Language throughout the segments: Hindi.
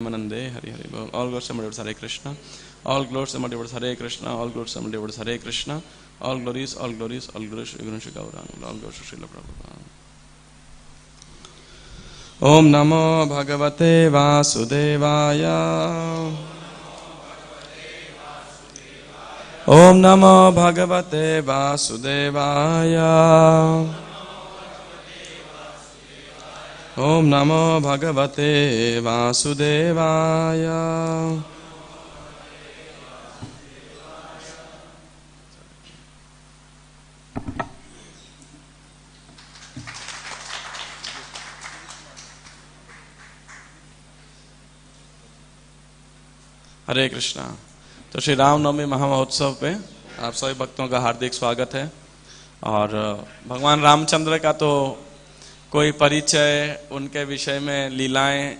Manande, Hari Hari Bol. All glories and Hare Krishna. All glories and Hare Krishna. All glories and Hare Krishna. All glories, all glories, all glories. Guru Shri Gauranga. All glories Srila Prabhupada. Om Namo Bhagavate Vasudevaya. Om Namo Bhagavate Vasudevaya. Om Namo Bhagavate Vasudevaya. हरे कृष्णा। तो श्री रामनवमी महामहोत्सव पे आप सभी भक्तों का हार्दिक स्वागत है। और भगवान रामचंद्र का तो कोई परिचय, उनके विषय में लीलाएं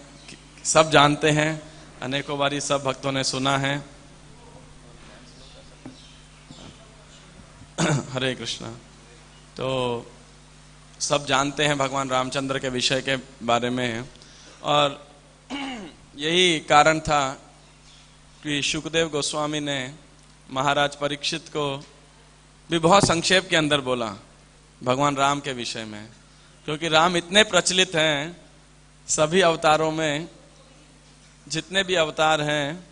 सब जानते हैं, अनेकों बारी सब भक्तों ने सुना है। हरे कृष्णा। तो सब जानते हैं भगवान रामचंद्र के विषय के बारे में, और यही कारण था कि शुकदेव गोस्वामी ने महाराज परीक्षित को भी बहुत संक्षेप के अंदर बोला भगवान राम के विषय में, क्योंकि राम इतने प्रचलित हैं सभी अवतारों में। जितने भी अवतार हैं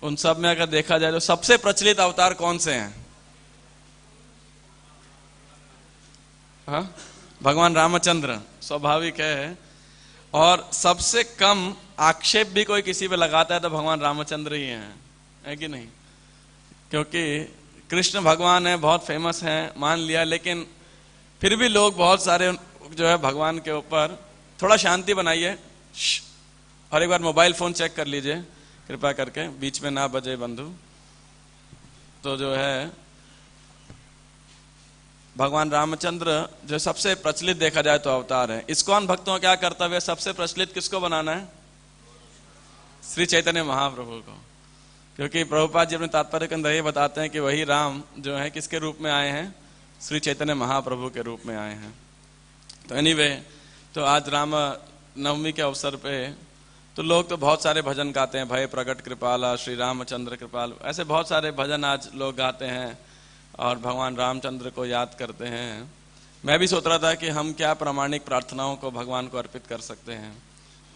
उन सब में अगर देखा जाए तो सबसे प्रचलित अवतार कौन से हैं? हाँ, भगवान रामचंद्र स्वाभाविक है। और सबसे कम आक्षेप भी कोई किसी पे लगाता है तो भगवान रामचंद्र ही हैं, है कि नहीं? क्योंकि कृष्ण भगवान है, बहुत फेमस हैं, मान लिया, लेकिन फिर भी लोग बहुत सारे जो है भगवान के ऊपर, थोड़ा शांति बनाइए और एक बार मोबाइल फोन चेक कर लीजिए कृपा करके, बीच में ना बजे बंधु। तो जो है भगवान रामचंद्र जो सबसे प्रचलित देखा जाए तो अवतार है। इस्कॉन भक्तों का क्या कर्तव्य है? सबसे प्रचलित किसको बनाना है? श्री चैतन्य महाप्रभु को। क्योंकि प्रभुपाद जी अपने तात्पर्य के अंदर ये बताते हैं कि वही राम जो है किसके रूप में आए हैं? श्री चैतन्य महाप्रभु के रूप में आए हैं। तो एनीवे, तो आज राम नवमी के अवसर पे तो लोग तो बहुत सारे भजन गाते हैं, भय प्रकट कृपाला, श्री रामचंद्र कृपाल, ऐसे बहुत सारे भजन आज लोग गाते हैं और भगवान रामचंद्र को याद करते हैं। मैं भी सोच रहा था कि हम क्या प्रामाणिक प्रार्थनाओं को भगवान को अर्पित कर सकते हैं।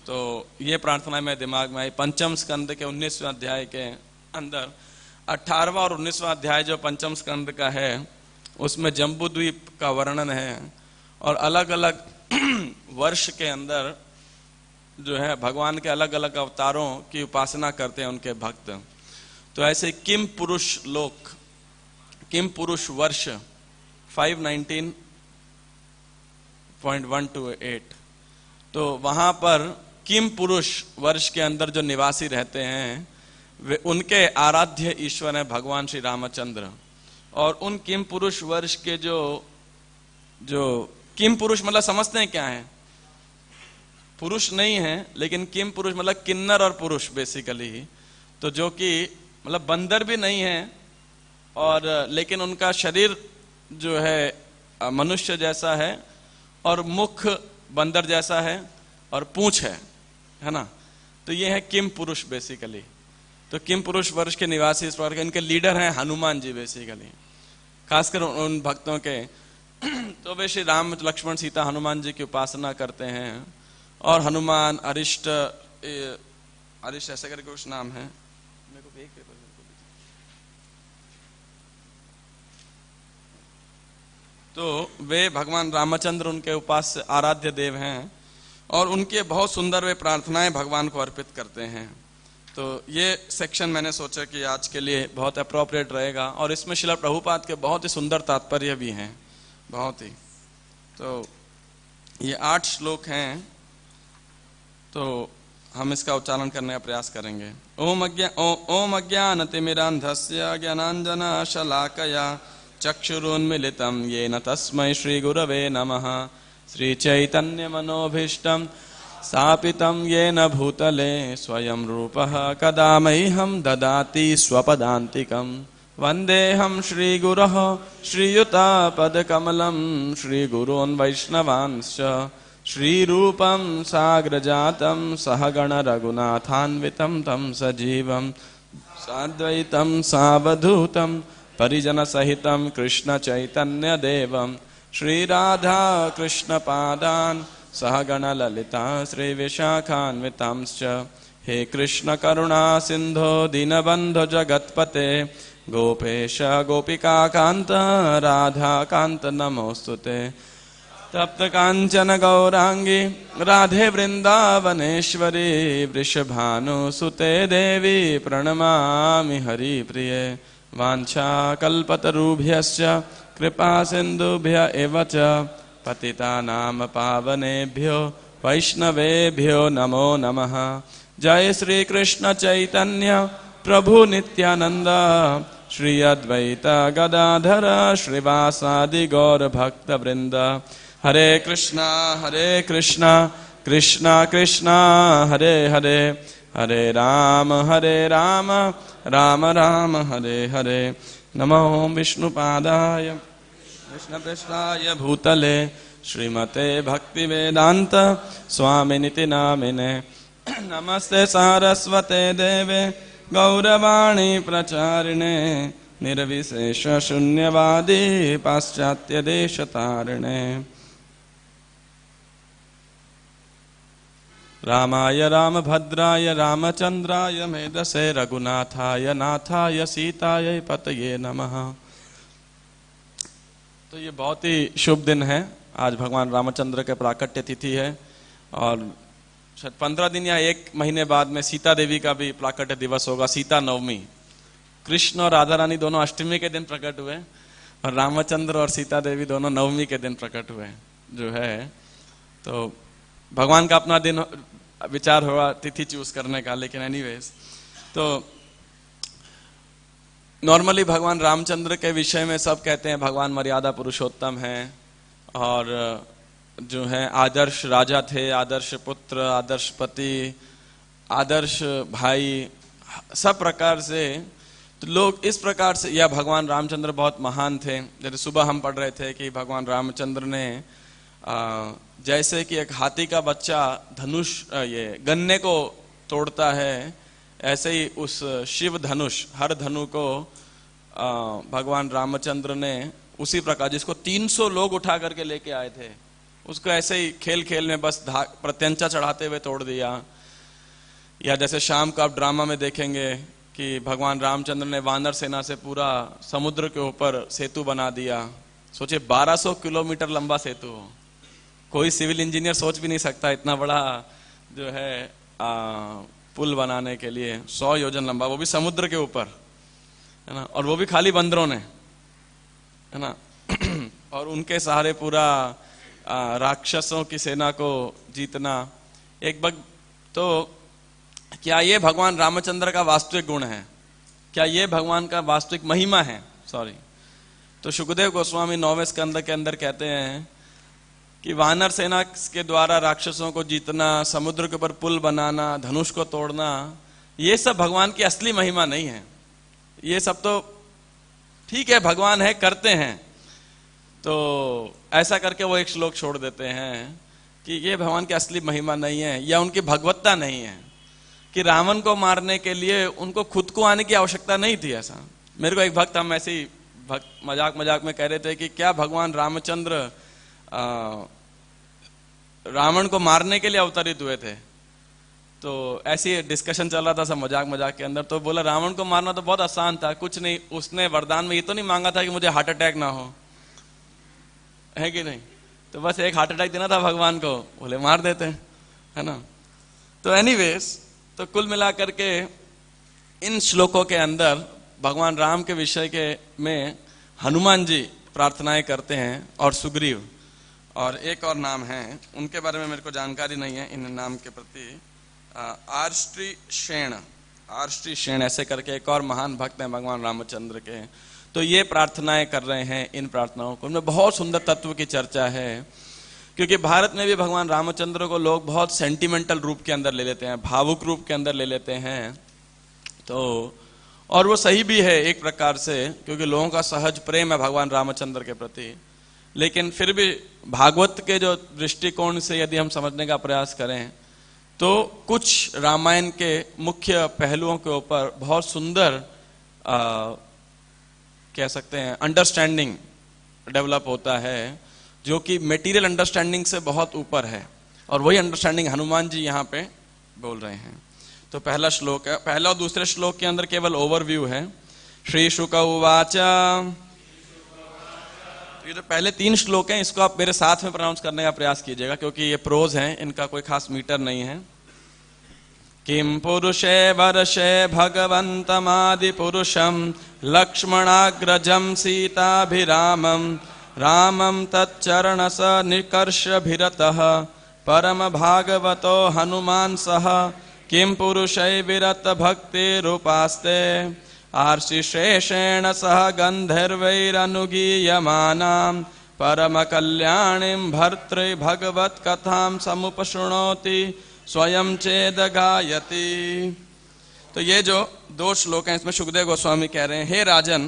तो ये प्रार्थना मेरे दिमाग में आई। पंचम स्कंद के 19वें अध्याय के अंदर 18वां और 19वां अध्याय जो पंचम स्कंद का है, उसमें जम्बू द्वीप का वर्णन है और अलग अलग वर्ष के अंदर जो है भगवान के अलग अलग अवतारों की उपासना करते हैं उनके भक्त। तो ऐसे किम पुरुष लोक, किम पुरुष वर्ष 519.128, तो वहां पर किम पुरुष वर्ष के अंदर जो निवासी रहते हैं वे उनके आराध्य ईश्वर हैं भगवान श्री रामचंद्र। और उन किम पुरुष वर्ष के जो किम पुरुष मतलब समझते हैं क्या है? पुरुष नहीं है, लेकिन किम पुरुष मतलब किन्नर और पुरुष बेसिकली। तो जो कि मतलब बंदर भी नहीं है, और लेकिन उनका शरीर जो है मनुष्य जैसा है और मुख बंदर जैसा है और पूंछ है ना? तो ये है किम पुरुष बेसिकली। तो किम पुरुष वर्ष के निवासी इस प्रकार के, इनके लीडर हैं हनुमान जी बेसिकली, खासकर उन भक्तों के। तो वे श्री राम लक्ष्मण सीता हनुमान जी की उपासना करते हैं। और हनुमान, अरिष्ट ऐसे करके कुछ नाम है, मेरे को एक पेपर तो वे भगवान रामचंद्र उनके उपास्य आराध्य देव हैं और उनके बहुत सुंदर वे प्रार्थनाएं भगवान को अर्पित करते हैं। तो ये सेक्शन मैंने सोचा कि आज के लिए बहुत अप्रोप्रिएट रहेगा, और इसमें श्रील प्रभुपाद के बहुत ही सुंदर तात्पर्य भी हैं, बहुत ही। तो ये 8 श्लोक हैं, तो हम इसका उच्चारण करने का प्रयास करेंगे। ओम अज्ञानतिमिरान्धस्य ज्ञानाञ्जना शलाकया चक्षुरुन्मीलितं येन तस्मै श्रीगुरवे नमः। श्रीचैतन्यमनोभीष्टं स्थापितं येन भूतले स्वयं रूपः कदा मह्यं ददाति स्वपदान्तिकं। वन्देऽहं श्रीगुरोः श्रीयुतापदकमलं श्रीगुरून् वैष्णवांश्च श्रीरूपं साग्रजातं सहगण रघुनाथान्वितं तं सजीवं साद्वैतं सावधूतं परिजनसहितं कृष्णचैतन्यदेवं श्रीराधा कृष्णपादान् सहगण ललिता श्रीविशाखान्वितांश्च हे कृष्ण करुणा सिंधो दीनबंधो जगत्पते गोपेश गोपिकाकान्त राधाकान्त नमोस्तुते तप्त कांचन गौरांगी राधे वृंदावनेश्वरी वृषभानुसुते देवी प्रणमामि हरिप्रिये वाञ्छाकल्पतरुभ्यश्च कृपा सिन्धुभ्य एव च पतितानां पावनेभ्यो वैष्णवेभ्यो नमो नमः। जय श्री कृष्ण चैतन्य प्रभु नित्यानंद श्री अद्वैत गदाधर श्रीवासादि गौर भक्त वृंद। हरे कृष्णा कृष्णा कृष्णा हरे हरे, हरे राम राम राम हरे हरे। नमो विष्णुपादाय कृष्णपृष्ठाय भूतले श्रीमते भक्तिवेदांत स्वामिनिति नामिने। नमस्ते सारस्वते देवे गौरवाणी प्रचारिणे निर्विशेष शून्यवादी पाश्चात्य देशतारिणे। रामाय रामभद्राय रामचंद्राय मेधसे रघुनाथाय नाथाय सीताय पतये नमः। तो ये बहुत ही शुभ दिन है, आज भगवान रामचंद्र के प्राकट्य तिथि है और शायद 15 दिन या 1 महीने बाद में सीता देवी का भी प्राकट्य दिवस होगा, सीता नवमी। कृष्ण और राधा रानी दोनों अष्टमी के दिन प्रकट हुए और रामचंद्र और सीता देवी दोनों नवमी के दिन प्रकट हुए जो है। तो भगवान का अपना दिन विचार होगा तिथि चूज करने का, लेकिन एनीवेज तो नॉर्मली भगवान रामचंद्र के विषय में सब कहते हैं भगवान मर्यादा पुरुषोत्तम हैं और जो है आदर्श राजा थे, आदर्श पुत्र, आदर्श पति, आदर्श भाई, सब प्रकार से तो लोग इस प्रकार से, या भगवान रामचंद्र बहुत महान थे। जैसे सुबह हम पढ़ रहे थे कि भगवान रामचंद्र ने जैसे कि एक हाथी का बच्चा धनुष ये गन्ने को तोड़ता है, ऐसे ही उस शिव धनुष हर धनु को भगवान रामचंद्र ने उसी प्रकार, जिसको 300 लोग उठा करके लेके आए थे, उसको ऐसे ही खेल खेल में बस प्रत्यंचा चढ़ाते हुए तोड़ दिया। या जैसे शाम को आप ड्रामा में देखेंगे कि भगवान रामचंद्र ने वानर सेना से पूरा समुद्र के ऊपर सेतु बना दिया। सोचिए 1200 किलोमीटर लंबा सेतु हो, कोई सिविल इंजीनियर सोच भी नहीं सकता इतना बड़ा जो है पुल बनाने के लिए, 100 योजन लंबा, वो भी समुद्र के ऊपर, है ना, और वो भी खाली बंदरों ने, है ना। और उनके सहारे पूरा राक्षसों की सेना को जीतना। एक बग तो क्या ये भगवान रामचंद्र का वास्तविक गुण है? क्या ये भगवान का वास्तविक महिमा है? सॉरी। तो शुकदेव गोस्वामी 9वें स्कंद के अंदर कहते हैं कि वानर सेना के द्वारा राक्षसों को जीतना, समुद्र के ऊपर पुल बनाना, धनुष को तोड़ना, ये सब भगवान की असली महिमा नहीं है। ये सब तो ठीक है, भगवान है, करते हैं, तो ऐसा करके वो एक श्लोक छोड़ देते हैं कि ये भगवान की असली महिमा नहीं है या उनकी भगवत्ता नहीं है, कि रावण को मारने के लिए उनको खुद को आने की आवश्यकता नहीं थी। ऐसा मेरे को एक भक्त, हम ऐसे ही मजाक में कह रहे थे कि क्या भगवान रामचंद्र रावण को मारने के लिए अवतरित हुए थे? तो ऐसी डिस्कशन चल रहा था सब मजाक के अंदर। तो बोला रावण को मारना तो बहुत आसान था, कुछ नहीं, उसने वरदान में ये तो नहीं मांगा था कि मुझे हार्ट अटैक ना हो, है कि नहीं? तो बस एक हार्ट अटैक देना था भगवान को, बोले मार देते, है ना। तो एनीवेज, तो कुल मिलाकर के इन श्लोकों के अंदर भगवान राम के विषय के में हनुमान जी प्रार्थनाएं करते हैं और सुग्रीव, और एक और नाम है, उनके बारे में मेरे को जानकारी नहीं है इन नाम के प्रति। आर्ष्टी शेण ऐसे करके एक और महान भक्त हैं भगवान रामचंद्र के। तो ये प्रार्थनाएं कर रहे हैं, इन प्रार्थनाओं को, उनमें बहुत सुंदर तत्व की चर्चा है, क्योंकि भारत में भी भगवान रामचंद्र को लोग बहुत सेंटिमेंटल रूप के अंदर ले लेते हैं, भावुक रूप के अंदर ले लेते हैं। तो और वो सही भी है एक प्रकार से, क्योंकि लोगों का सहज प्रेम है भगवान रामचंद्र के प्रति। लेकिन फिर भी भागवत के जो दृष्टिकोण से यदि हम समझने का प्रयास करें तो कुछ रामायण के मुख्य पहलुओं के ऊपर बहुत सुंदर कह सकते हैं अंडरस्टैंडिंग डेवलप होता है, जो कि मटेरियल अंडरस्टैंडिंग से बहुत ऊपर है, और वही अंडरस्टैंडिंग हनुमान जी यहाँ पे बोल रहे हैं। तो पहला श्लोक है, पहला और दूसरे श्लोक के अंदर केवल ओवरव्यू है। श्री शुक उवाच, ये जो पहले 3 श्लोक हैं इसको आप मेरे साथ में प्रोनाउंस करने का प्रयास कीजिएगा, क्योंकि ये प्रोज हैं, इनका कोई खास मीटर नहीं है। किम पुरुषे वर्षे भगवन्तमादि पुरुषम लक्ष्मणाग्रजम सीताभिरामम रामम तच्चरण स निकर्षभिरतः परम भागवतो हनुमान सह किम पुरुषै विरत भक्तिरुपास्ते आर्षिशेषेण सह गन्धर्वैरनुगीयमानां परम कल्याणीं भर्तृ भगवत कथां समुपशृणोति स्वयं चेद गायति। तो ये जो 2 श्लोक हैं इसमें सुखदेव गोस्वामी कह रहे हैं, हे राजन,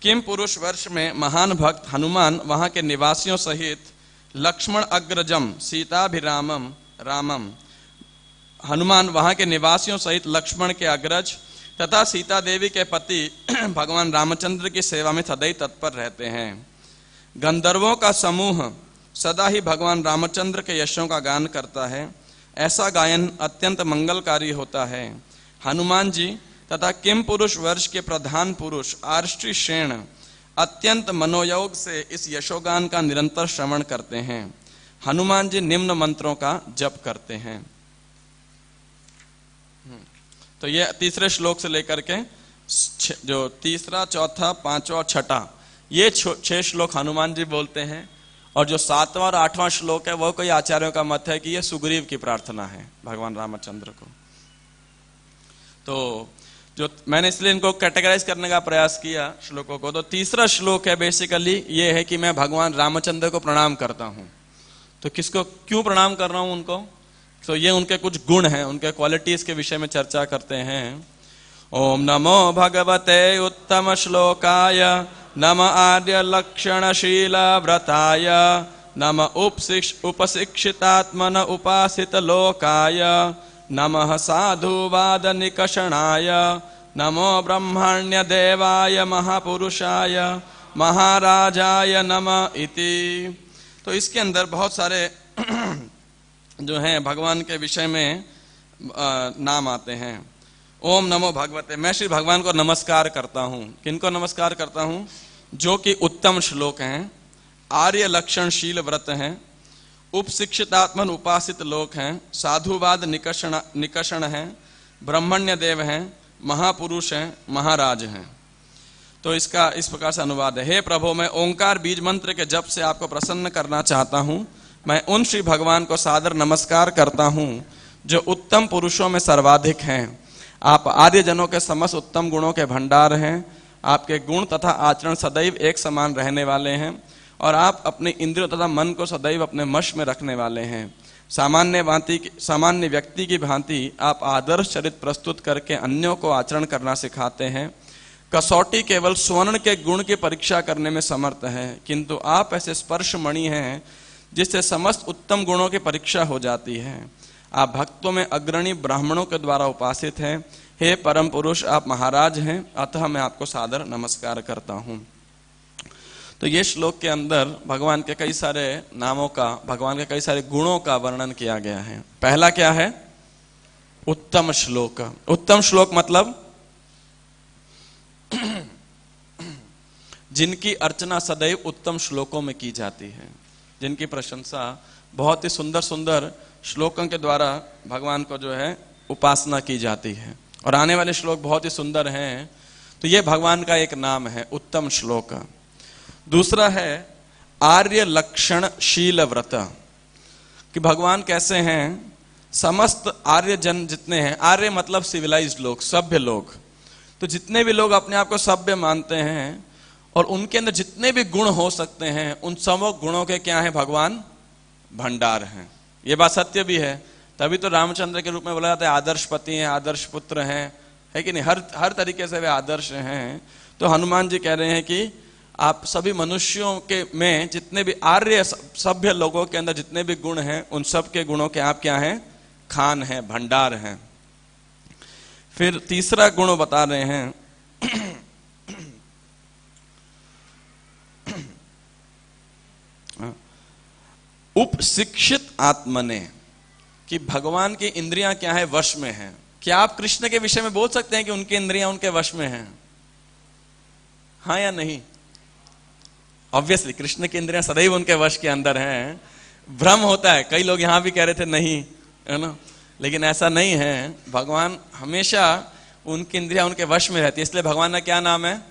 किम पुरुष वर्ष में महान भक्त हनुमान वहां के निवासियों सहित लक्ष्मण अग्रजम सीताभिरामम रामम, हनुमान वहां के निवासियों सहित लक्ष्मण के अग्रज तथा सीता देवी के पति भगवान रामचंद्र की सेवा में सदैव तत्पर रहते हैं। गंधर्वों का समूह सदा ही भगवान रामचंद्र के यशों का गान करता है, ऐसा गायन अत्यंत मंगलकारी होता है। हनुमान जी तथा किम पुरुष वर्ष के प्रधान पुरुष आर्ष्टि शेण अत्यंत मनोयोग से इस यशोगान का निरंतर श्रवण करते हैं। हनुमान जी निम्न मंत्रों का जप करते हैं। तो ये तीसरे श्लोक से लेकर के जो तीसरा, चौथा, पांचवा और छठा, ये 6 श्लोक हनुमान जी बोलते हैं, और जो 7वां और 8वां श्लोक है वो कई आचार्यों का मत है कि ये सुग्रीव की प्रार्थना है भगवान रामचंद्र को। तो जो मैंने इसलिए इनको कैटेगराइज करने का प्रयास किया श्लोकों को, तो तीसरा श्लोक है बेसिकली ये है कि मैं भगवान रामचंद्र को प्रणाम करता हूं। तो किसको क्यों प्रणाम कर रहा हूं उनको, तो ये उनके कुछ गुण हैं, उनके क्वालिटीज के विषय में चर्चा करते हैं। ओम नमो भगवते उत्तम श्लोकाय नम आर्य लक्षणशील व्रताय नम उपशिक्षितात्मन उपासित लोकाय नमः साधुवाद निकषणाय नमो ब्रह्मण्य देवाय महापुरुषाय महाराजाय नमः इति। तो इसके अंदर बहुत सारे जो हैं भगवान के विषय में नाम आते हैं। ओम नमो भगवते, मैं श्री भगवान को नमस्कार करता हूँ। किनको नमस्कार करता हूँ? जो कि उत्तम श्लोक हैं, आर्य लक्षणशील व्रत हैं, उपशिक्षितात्मन उपासित लोक हैं, साधुवाद निकषण हैं, ब्रह्मण्य देव हैं, महापुरुष हैं, महाराज हैं। तो इसका इस प्रकार से अनुवाद है। हे प्रभु, मैं ओंकार बीज मंत्र के जप से आपको प्रसन्न करना चाहता हूँ। मैं उन श्री भगवान को सादर नमस्कार करता हूँ जो उत्तम पुरुषों में सर्वाधिक हैं। आप आर्य जनों के समस्त उत्तम गुणों के भंडार हैं। आपके गुण तथा आचरण सदैव एक समान रहने वाले हैं और आप अपने इंद्रियों तथा मन को सदैव अपने वश में रखने वाले हैं। सामान्य व्यक्ति की भांति आप आदर्श चरित्र प्रस्तुत करके अन्यों को आचरण करना सिखाते हैं। कसौटी केवल स्वर्ण के गुण की परीक्षा करने में समर्थ है, किंतु आप ऐसे स्पर्श मणि हैं जिससे समस्त उत्तम गुणों की परीक्षा हो जाती है। आप भक्तों में अग्रणी ब्राह्मणों के द्वारा उपासित हैं। हे परम पुरुष, आप महाराज हैं, अतः मैं आपको सादर नमस्कार करता हूँ। तो ये श्लोक के अंदर भगवान के कई सारे नामों का, भगवान के कई सारे गुणों का वर्णन किया गया है। पहला क्या है? उत्तम श्लोक। उत्तम श्लोक मतलब जिनकी अर्चना सदैव उत्तम श्लोकों में की जाती है, जिनकी प्रशंसा बहुत ही सुंदर सुंदर श्लोकों के द्वारा भगवान को जो है उपासना की जाती है। और आने वाले श्लोक बहुत ही सुंदर हैं। तो ये भगवान का एक नाम है, उत्तम श्लोक। दूसरा है आर्य लक्षणशील व्रत, कि भगवान कैसे हैं। समस्त आर्य जन जितने हैं, आर्य मतलब सिविलाइज्ड लोग, सभ्य लोग, तो जितने भी लोग अपने आप को सभ्य मानते हैं और उनके अंदर जितने भी गुण हो सकते हैं, उन सब गुणों के क्या है? भगवान भंडार हैं। ये बात सत्य भी है, तभी तो रामचंद्र के रूप में बोला जाता है आदर्श पति हैं, आदर्श पुत्र हैं, है कि नहीं? हर तरीके से वे आदर्श हैं। तो हनुमान जी कह रहे हैं कि आप सभी मनुष्यों के में जितने भी आर्य सभ्य लोगों के अंदर जितने भी गुण हैं, उन सब के गुणों के आप क्या हैं? खान हैं, भंडार हैं। फिर तीसरा गुण बता रहे हैं उपशिक्षित आत्मने, कि भगवान की इंद्रियां क्या है? वश में हैं। क्या आप कृष्ण के विषय में बोल सकते हैं कि उनकी इंद्रियां उनके वश में हैं? हाँ या नहीं? ऑब्वियसली कृष्ण की इंद्रियां सदैव उनके वश के अंदर हैं। भ्रम होता है, कई लोग यहां भी कह रहे थे नहीं, है ना, लेकिन ऐसा नहीं है। भगवान हमेशा उनकी इंद्रियां उनके वश में रहती है। इसलिए भगवान का क्या नाम है?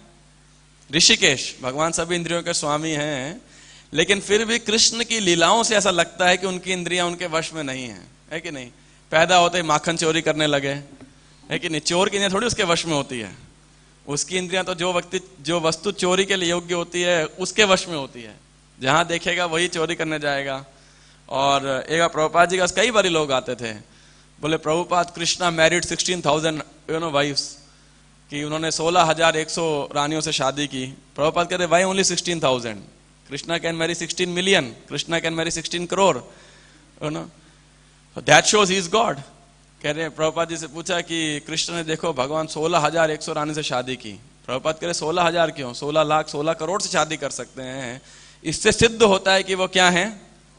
ऋषिकेश। भगवान सभी इंद्रियों के स्वामी हैं, लेकिन फिर भी कृष्ण की लीलाओं से ऐसा लगता है कि उनकी इंद्रियां उनके वश में नहीं है कि नहीं? पैदा होते ही माखन चोरी करने लगे, है कि नहीं? चोर की इंद्रियां थोड़ी उसके वश में होती है। उसकी इंद्रियां तो जो वस्तु चोरी के लिए योग्य होती है उसके वश में होती है। जहां देखेगा वही चोरी करने जाएगा। और एक बार प्रभुपाद जी का कई बार लोग आते थे, बोले प्रभुपाद कृष्णा मैरिड 16,000 वाइफ्स, कि उन्होंने 16,100 रानियों से शादी की। प्रभुपाद कहते why only 16,000? Krishna can marry 16 million, Krishna can marry 16 crore, you know, that shows he is God. कह रहे प्रभुपाद जी से पूछा कि कृष्ण ने देखो भगवान 16,100 रानी से शादी की। प्रभुपाद कह रहे 16,000 क्यों? 16 लाख 16 करोड़ से शादी कर सकते हैं। इससे सिद्ध होता है कि वो क्या है?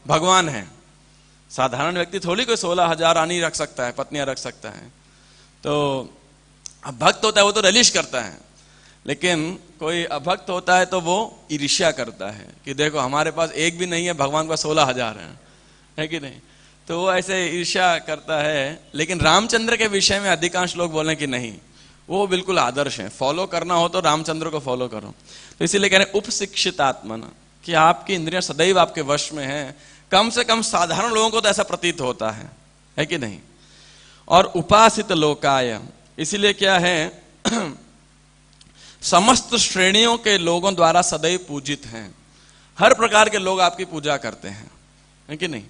भगवान है। साधारण व्यक्ति थोड़ी कोई 16,000 रानी रख सकता है, पत्नियां रख सकता है। तो अब भक्त होता है वो तो रलिश करता है, लेकिन कोई अभक्त होता है तो वो ईर्ष्या करता है कि देखो हमारे पास एक भी नहीं है, भगवान के पास 16,000 है कि नहीं? तो वो ऐसे ईर्ष्या करता है। लेकिन रामचंद्र के विषय में अधिकांश लोग बोले कि नहीं, वो बिल्कुल आदर्श है, फॉलो करना हो तो रामचंद्र को फॉलो करो। तो इसीलिए कह रहे हैं उपशिक्षित आत्मना, कि आपकी इंद्रियां सदैव आपके वश में है। कम से कम साधारण लोगों को तो ऐसा प्रतीत होता है कि नहीं? और उपासित लोकाय, इसीलिए क्या है समस्त श्रेणियों के लोगों द्वारा सदैव पूजित हैं। हर प्रकार के लोग आपकी पूजा करते हैं, है कि नहीं?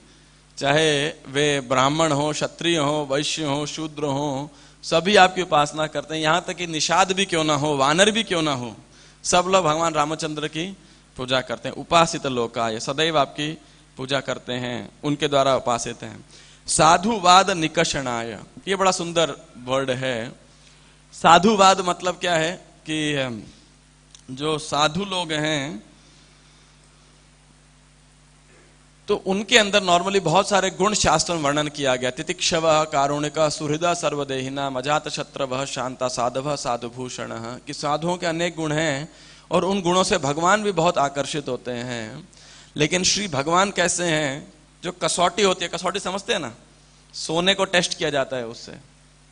चाहे वे ब्राह्मण हो, क्षत्रिय हो, वैश्य हो, शूद्र हो, सभी आपकी उपासना करते हैं। यहां तक कि निषाद भी क्यों ना हो, वानर भी क्यों ना हो, सब लोग भगवान रामचंद्र की पूजा करते हैं। उपासित लोकाय, सदैव आपकी पूजा करते हैं, उनके द्वारा उपासित हैं। साधुवाद निकषणाय, ये बड़ा सुंदर वर्ड है। साधुवाद मतलब क्या है कि जो साधु लोग हैं तो उनके अंदर नॉर्मली बहुत सारे गुण शास्त्र में वर्णन किया गया। तितिक्षव कारुणिक सुहृदा सर्वदेहिना मजात शत्रव शांता साधव साधुभूषण, कि साधुओं के अनेक गुण हैं और उन गुणों से भगवान भी बहुत आकर्षित होते हैं। लेकिन श्री भगवान कैसे हैं? जो कसौटी होती है, कसौटी समझते हैं ना, सोने को टेस्ट किया जाता है उससे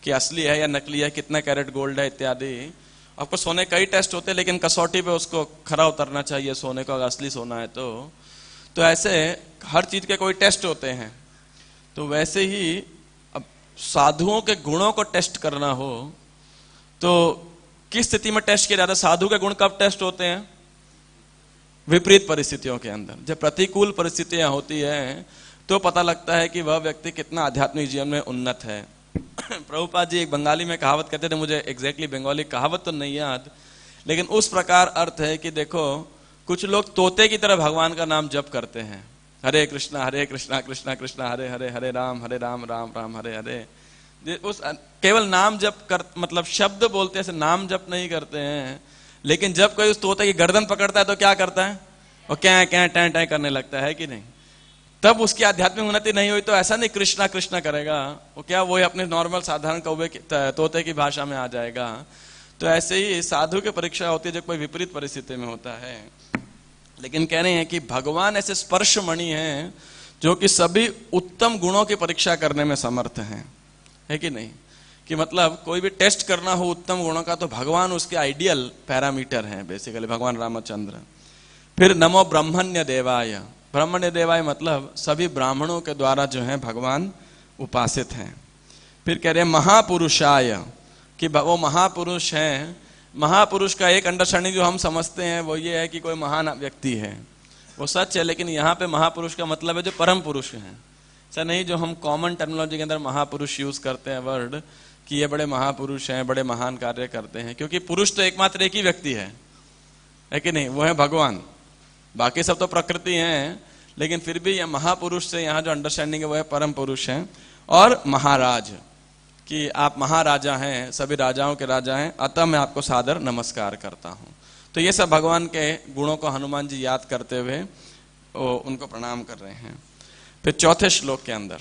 कि असली है या नकली है, कितना कैरेट गोल्ड है इत्यादि। आपको सोने कई टेस्ट होते हैं, लेकिन कसौटी पे उसको खरा उतरना चाहिए सोने को, अगर असली सोना है तो ऐसे हर चीज के कोई टेस्ट होते हैं। तो वैसे ही अब साधुओं के गुणों को टेस्ट करना हो तो किस स्थिति में टेस्ट किया जाता है? साधु के गुण कब टेस्ट होते हैं? विपरीत परिस्थितियों के अंदर। जब प्रतिकूल परिस्थितियां होती है तो पता लगता है कि वह व्यक्ति कितना आध्यात्मिक जीवन में उन्नत है। प्रभुपाद जी एक बंगाली में कहावत कहते थे, मुझे एग्जैक्टली बंगाली कहावत तो नहीं याद, लेकिन उस प्रकार अर्थ है कि देखो कुछ लोग तोते की तरह भगवान का नाम जप करते हैं, हरे कृष्णा कृष्णा कृष्णा हरे हरे, हरे राम राम राम हरे हरे। उस केवल नाम जप कर, मतलब शब्द बोलते हैं, नाम जप नहीं करते हैं। लेकिन जब कोई उस तोते की गर्दन पकड़ता है तो क्या करता है? वो क्या क्या टैं टैं करने लगता है कि नहीं? तब उसकी आध्यात्मिक उन्नति नहीं हुई। तो ऐसा नहीं कृष्णा कृष्णा करेगा, वो क्या वही अपने नॉर्मल साधारण कौवे तोते की भाषा में आ जाएगा। तो ऐसे ही साधु की परीक्षा होती है जब कोई विपरीत परिस्थिति में होता है। लेकिन कह रहे हैं कि भगवान ऐसे स्पर्श मणि हैं जो कि सभी उत्तम गुणों की परीक्षा करने में समर्थ हैं, है कि नहीं? कि मतलब कोई भी टेस्ट करना हो उत्तम गुणों का तो भगवान उसके आइडियल पैरामीटर हैं बेसिकली, भगवान रामचंद्र। फिर नमो ब्रह्मण्य देवाय, ब्रह्मण्य देवाय मतलब सभी ब्राह्मणों के द्वारा जो है भगवान उपासित हैं। फिर कह रहे हैं महापुरुषाय, कि वो महापुरुष हैं। महापुरुष का एक अंडरस्टैंडिंग जो हम समझते हैं वो ये है कि कोई महान व्यक्ति है, वो सच है, लेकिन यहाँ पे महापुरुष का मतलब है जो परम पुरुष हैं। ऐसा नहीं जो हम कॉमन टर्मिनोलॉजी के अंदर महापुरुष यूज करते हैं वर्ड, कि ये बड़े महापुरुष हैं, बड़े महान कार्य करते हैं, क्योंकि पुरुष तो एकमात्र एक ही व्यक्ति है है कि नहीं? वो है भगवान। बाकी सब तो प्रकृति हैं, लेकिन फिर भी यह महापुरुष से यहाँ जो अंडरस्टैंडिंग है वो है परम पुरुष हैं। और महाराज, कि आप महाराजा हैं, सभी राजाओं के राजा हैं, अतः मैं आपको सादर नमस्कार करता हूँ। तो ये सब भगवान के गुणों को हनुमान जी याद करते हुए उनको प्रणाम कर रहे हैं। फिर चौथे श्लोक के अंदर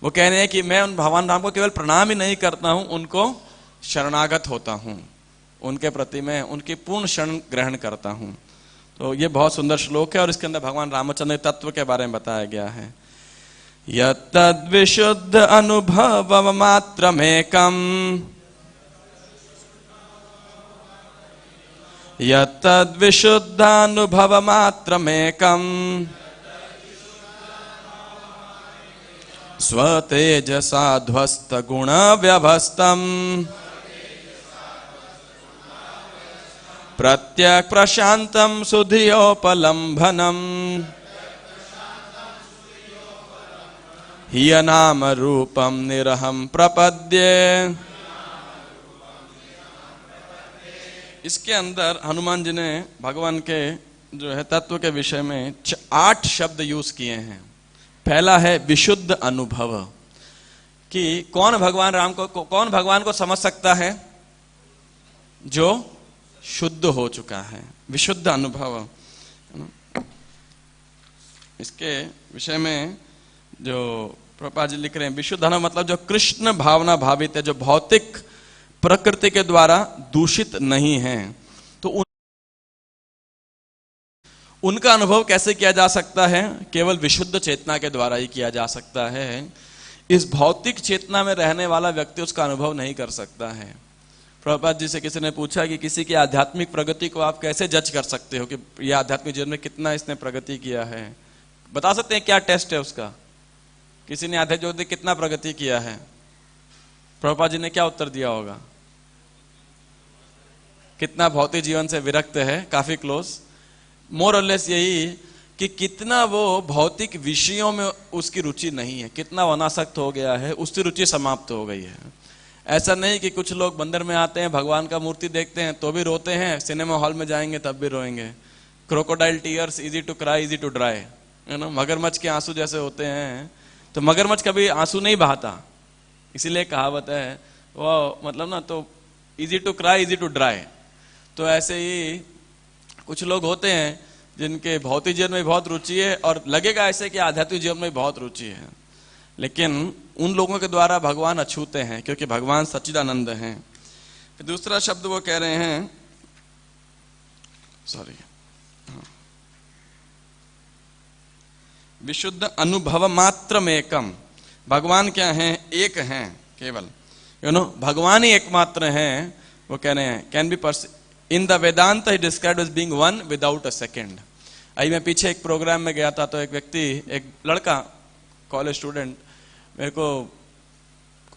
वो कह रहे हैं कि मैं उन भगवान राम को केवल प्रणाम ही नहीं करता हूं, उनको शरणागत होता हूं, उनके प्रति मैं उनकी पूर्ण शरण ग्रहण करता हूं। तो ये बहुत सुंदर श्लोक है और इसके अंदर भगवान रामचंद्र तत्व के बारे में बताया गया है। यत्तद्विशुद्ध अनुभव मात्रमेकम, यत्तद्विशुद्धानुभव मात्रमेकम, स्वतेजसा ध्वस्त गुण व्यवस्थम, प्रत्यक् प्रशांतम सुधियोपलंभनम, हिय नाम रूपम निरहम प्रपद्ये। इसके अंदर हनुमान जी ने भगवान के जो है तत्व के विषय में 8 शब्द यूज किए हैं। पहला है विशुद्ध अनुभव, कि कौन भगवान को समझ सकता है? जो शुद्ध हो चुका है, विशुद्ध अनुभव। इसके विषय में जो प्रभुपाद जी लिख रहे हैं, विशुद्ध अनुभव मतलब जो कृष्ण भावना भावित है, जो भौतिक प्रकृति के द्वारा दूषित नहीं है। तो उनका अनुभव कैसे किया जा सकता है? केवल विशुद्ध चेतना के द्वारा ही किया जा सकता है। इस भौतिक चेतना में रहने वाला व्यक्ति उसका अनुभव नहीं कर सकता है। प्रभुपाद जी से किसी ने पूछा कि किसी की आध्यात्मिक प्रगति को आप कैसे जज कर सकते हो कि यह आध्यात्मिक जीवन में कितना इसने प्रगति किया है? बता सकते हैं क्या टेस्ट है उसका? किसी ने आध्यात्मिक जीवन में कितना प्रगति किया है? प्रभुपाद जी ने क्या उत्तर दिया होगा? कितना भौतिक जीवन से विरक्त है, काफी क्लोज। मोर और लेस यही कि कितना वो भौतिक विषयों में उसकी रुचि नहीं है, कितना अनासक्त हो गया है, उसकी रुचि समाप्त हो गई है। ऐसा नहीं कि कुछ लोग मंदिर में आते हैं, भगवान का मूर्ति देखते हैं तो भी रोते हैं, सिनेमा हॉल में जाएंगे तब भी रोएंगे। Crocodile tears easy to cry easy to dry, है ना, मगरमच्छ के आंसू जैसे होते हैं। तो मगरमच्छ कभी आंसू नहीं बहाता, इसीलिए कहावत है वो, मतलब ना, तो easy to cry easy to dry. तो ऐसे ही कुछ लोग होते हैं जिनके भौतिक जीवन में बहुत रुचि है और लगेगा ऐसे कि आध्यात्मिक जीवन में बहुत रुचि है, लेकिन उन लोगों के द्वारा भगवान अछूते हैं, क्योंकि भगवान सच्चिदानंद हैं। फिर दूसरा शब्द वो कह रहे हैं, विशुद्ध अनुभव मात्र में एकम। भगवान क्या हैं? एक हैं केवल, भगवान ही एकमात्र हैं। वो कह रहे हैं can be in the Vedanta he described as being one without a second. अभी मैं पीछे एक प्रोग्राम में गया था, तो एक व्यक्ति, एक लड़का, कॉलेज स्टूडेंट, मेरे को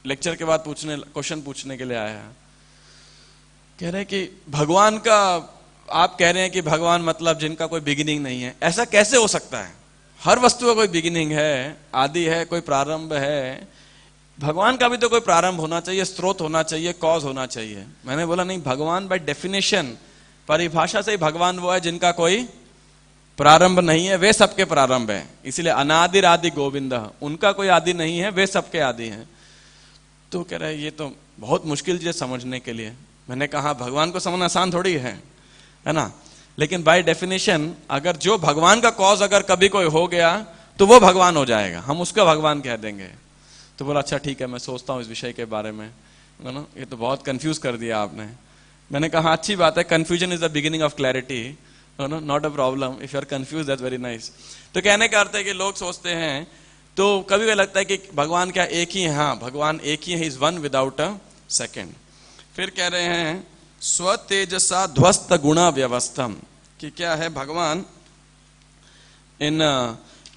लेक्चर के बाद क्वेश्चन पूछने के लिए आया। कह रहे कि भगवान का, आप कह रहे हैं कि भगवान मतलब जिनका कोई बिगिनिंग नहीं है, ऐसा कैसे हो सकता है? हर वस्तु का कोई बिगिनिंग है, आदि है, कोई प्रारंभ है। भगवान का भी तो कोई प्रारंभ होना चाहिए, स्रोत होना चाहिए, कॉज होना चाहिए। मैंने बोला नहीं, भगवान बाय डेफिनेशन, परिभाषा से ही भगवान वो है जिनका कोई प्रारंभ नहीं है, वे सबके प्रारंभ है। इसीलिए अनादिर आदि गोविंद, उनका कोई आदि नहीं है, वे सबके आदि हैं। तो कह रहे ये तो बहुत मुश्किल चीज समझने के लिए। मैंने कहा भगवान को समझना आसान थोड़ी है ना, लेकिन बाय डेफिनेशन अगर जो भगवान का कॉज अगर कभी कोई हो गया तो वो भगवान हो जाएगा, हम उसका भगवान कह देंगे। तो बोला अच्छा ठीक है, मैं सोचता हूँ इस विषय के बारे में, है ना। ये तो बहुत कंफ्यूज कर दिया आपने। मैंने कहा अच्छी बात है, confusion is the beginning of clarity, not a problem. If you are confuse that's very nice. तो कहने का अर्थ है कि लोग सोचते हैं, तो कभी कभी लगता है कि भगवान क्या एक ही है? हाँ, भगवान एक ही है, is one without a second. फिर कह रहे हैं स्व तेजसा ध्वस्त गुणा व्यवस्थम, कि क्या है, भगवान इन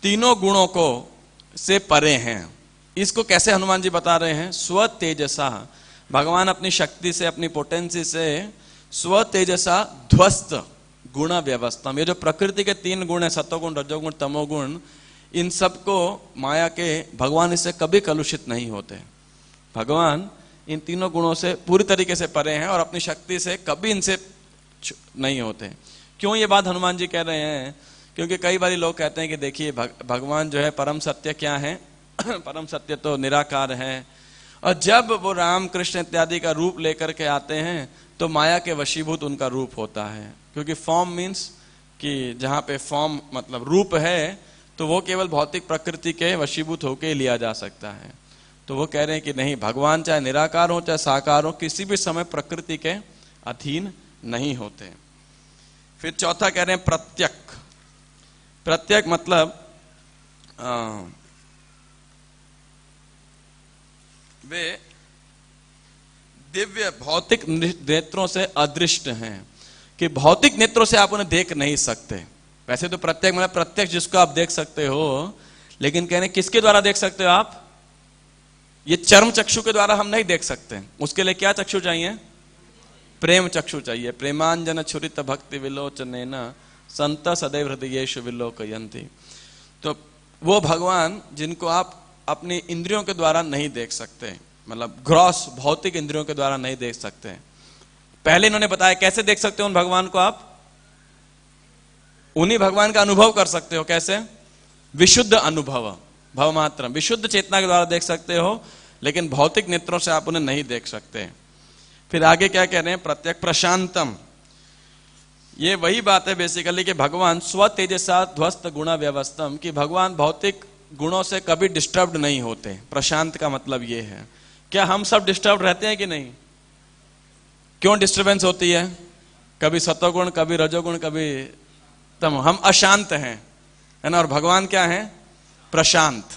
तीनों गुणों को से परे हैं। इसको कैसे हनुमान जी बता रहे हैं? स्व तेजसा, भगवान अपनी शक्ति से, अपनी पोटेंसी से स्व तेजसा ध्वस्त गुण व्यवस्था। ये जो प्रकृति के 3 गुण है, सत्वगुण, रजोगुण, तमोगुण, इन सबको माया के भगवान इससे कभी कलुषित नहीं होते। भगवान इन तीनों गुणों से पूरी तरीके से परे हैं और अपनी शक्ति से कभी इनसे नहीं होते। क्यों ये बात हनुमान जी कह रहे हैं? क्योंकि कई बार लोग कहते हैं कि देखिए भगवान जो है परम सत्य क्या है? परम सत्य तो निराकार है, और जब वो राम कृष्ण इत्यादि का रूप लेकर के आते हैं तो माया के वशीभूत उनका रूप होता है। क्योंकि फॉर्म मीन्स कि जहाँ पे फॉर्म मतलब रूप है तो वो केवल भौतिक प्रकृति के वशीभूत होके लिया जा सकता है। तो वो कह रहे हैं कि नहीं, भगवान चाहे निराकार हो चाहे साकार हो, किसी भी समय प्रकृति के अधीन नहीं होते। फिर चौथा कह रहे हैं प्रत्यक। प्रत्यक मतलब वे दिव्य भौतिक नेत्रों से अदृष्ट हैं, कि भौतिक नेत्रों से आप उन्हें देख नहीं सकते। वैसे तो प्रत्यक मतलब प्रत्यक्ष जिसको आप देख सकते हो, लेकिन कहने किसके द्वारा देख सकते हो आप? ये चर्म चक्षु के द्वारा हम नहीं देख सकते। उसके लिए क्या चक्षु चाहिए? प्रेम चक्षु चाहिए। प्रेमांजन छुरित भक्ति विलोचनेन संत सदैव हृदयेषु विलोकयन्ति। तो वो भगवान जिनको आप अपनी इंद्रियों के द्वारा नहीं देख सकते, मतलब ग्रॉस भौतिक इंद्रियों के द्वारा नहीं देख सकते। पहले इन्होंने बताया कैसे देख सकते हो उन भगवान को आप? उन्हीं भगवान का अनुभव कर सकते हो। कैसे? विशुद्ध अनुभव, भव मात्र, विशुद्ध चेतना के द्वारा देख सकते हो, लेकिन भौतिक नेत्रों से आप उन्हें नहीं देख सकते। फिर आगे क्या कह रहे हैं? प्रत्यक प्रशांतम। ये वही बात है बेसिकली कि भगवान स्व तेजसा ध्वस्त गुण व्यवस्थम, कि भगवान भौतिक गुणों से कभी डिस्टर्ब नहीं होते। प्रशांत का मतलब ये है। क्या हम सब डिस्टर्ब रहते हैं कि नहीं? क्यों डिस्टर्बेंस होती है? कभी सतोगुण, कभी रजोगुण, कभी तम, हम अशांत हैं, है ना। और भगवान क्या है? प्रशांत,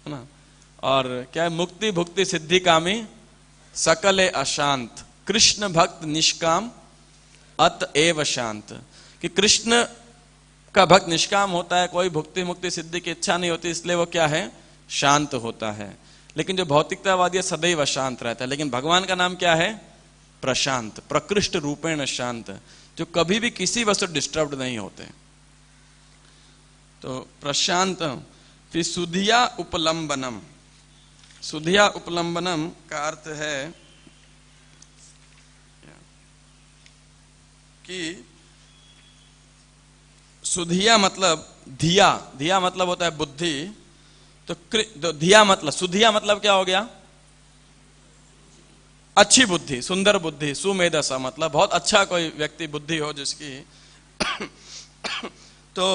है ना। और क्या है? मुक्ति भुक्ति सिद्धि कामी सकले अशांत, कृष्ण भक्त निष्काम अतएव शांत। कि कृष्ण का भक्त निष्काम होता है, कोई भुक्ति मुक्ति सिद्धि की इच्छा नहीं होती, इसलिए वो क्या है? शांत होता है। लेकिन जो भौतिकतावादी सदैव अशांत रहता है। लेकिन भगवान का नाम क्या है? प्रशांत, प्रकृष्ट रूपेण शांत, जो कभी भी किसी वस्तु डिस्टर्ब नहीं होते। तो प्रशांत। फिर सुधिया उपलंबनम। सुधिया उपलंबनम का अर्थ है कि सुधिया मतलब धिया, धिया मतलब होता है बुद्धि। तो धिया मतलब, सुधिया मतलब क्या हो गया? अच्छी बुद्धि, सुंदर बुद्धि। सुमेधसा मतलब बहुत अच्छा कोई व्यक्ति बुद्धि हो जिसकी। तो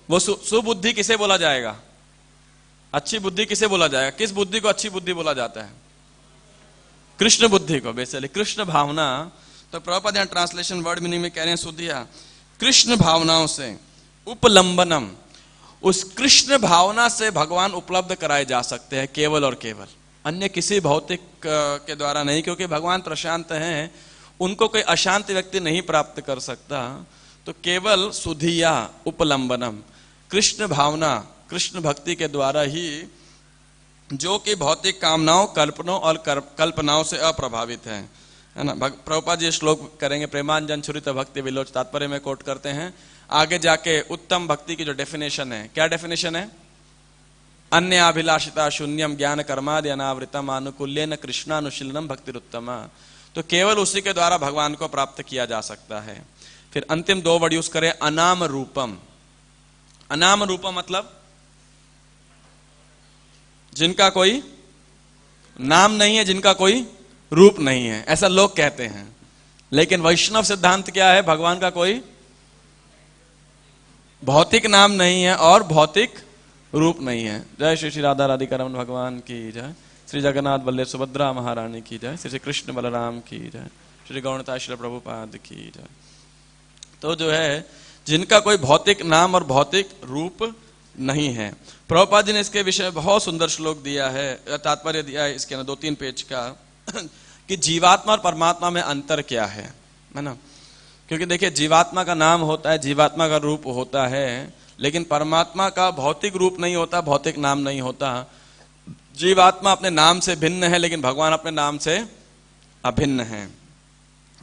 वो सुबुद्धि किसे बोला जाएगा? अच्छी बुद्धि किसे बोला जाएगा? किस बुद्धि को अच्छी बुद्धि बोला जाता है? कृष्ण बुद्धि को, बेसिकली कृष्ण भावना। तो प्रभुपाद यहाँ ट्रांसलेशन वर्ड मीनिंग में कह रहे हैं सुधिया, कृष्ण भावनाओं से उपलंबनम, उस कृष्ण भावना से भगवान उपलब्ध कराए जा सकते हैं केवल और केवल, अन्य किसी भौतिक के द्वारा नहीं। क्योंकि भगवान प्रशांत हैं, उनको कोई अशांत व्यक्ति नहीं प्राप्त कर सकता। तो केवल सुधिया उपलंबनम, कृष्ण भावना, कृष्ण भक्ति के द्वारा ही, जो कि भौतिक कामनाओं, कल्पनाओं और कल्पनाओं से अप्रभावित है ना। प्रभुपाद जी श्लोक करेंगे, प्रेमांजन छुरित भक्ति विलोच, तात्पर्य में कोट करते हैं। आगे जाके उत्तम भक्ति की जो डेफिनेशन है, क्या डेफिनेशन है? अन्य अभिलाषिता शून्यम ज्ञान कर्मादि अनावृतम अनुकूल्येन कृष्णानुशीलनम भक्तिरुत्तमा। तो केवल उसी के द्वारा भगवान को प्राप्त किया जा सकता है। फिर अंतिम दो वर्ड यूज करें, अनाम रूपम। अनाम रूपम मतलब जिनका कोई नाम नहीं है, जिनका कोई रूप नहीं है, ऐसा लोग कहते हैं। लेकिन वैष्णव सिद्धांत क्या है? भगवान का कोई भौतिक नाम नहीं है और भौतिक रूप नहीं है। जय श्री श्री राधा राधिका रमन भगवान की जय। श्री जगन्नाथ बल्ले सुभद्रा महारानी की जय। श्री श्री कृष्ण बलराम की जय। श्री गौणता श्री प्रभुपाद की जय। तो जो है जिनका कोई भौतिक नाम और भौतिक रूप नहीं है। प्रभुपाद जी ने इसके विषय में बहुत सुंदर श्लोक दिया है, तात्पर्य दिया है इसके अंदर 2-3 पेज का, कि जीवात्मा और परमात्मा में अंतर क्या है ना। क्योंकि देखिए जीवात्मा का नाम होता है, जीवात्मा का रूप होता है, लेकिन परमात्मा का भौतिक रूप नहीं होता, भौतिक नाम नहीं होता। जीवात्मा अपने नाम से भिन्न है, लेकिन भगवान अपने नाम से अभिन्न है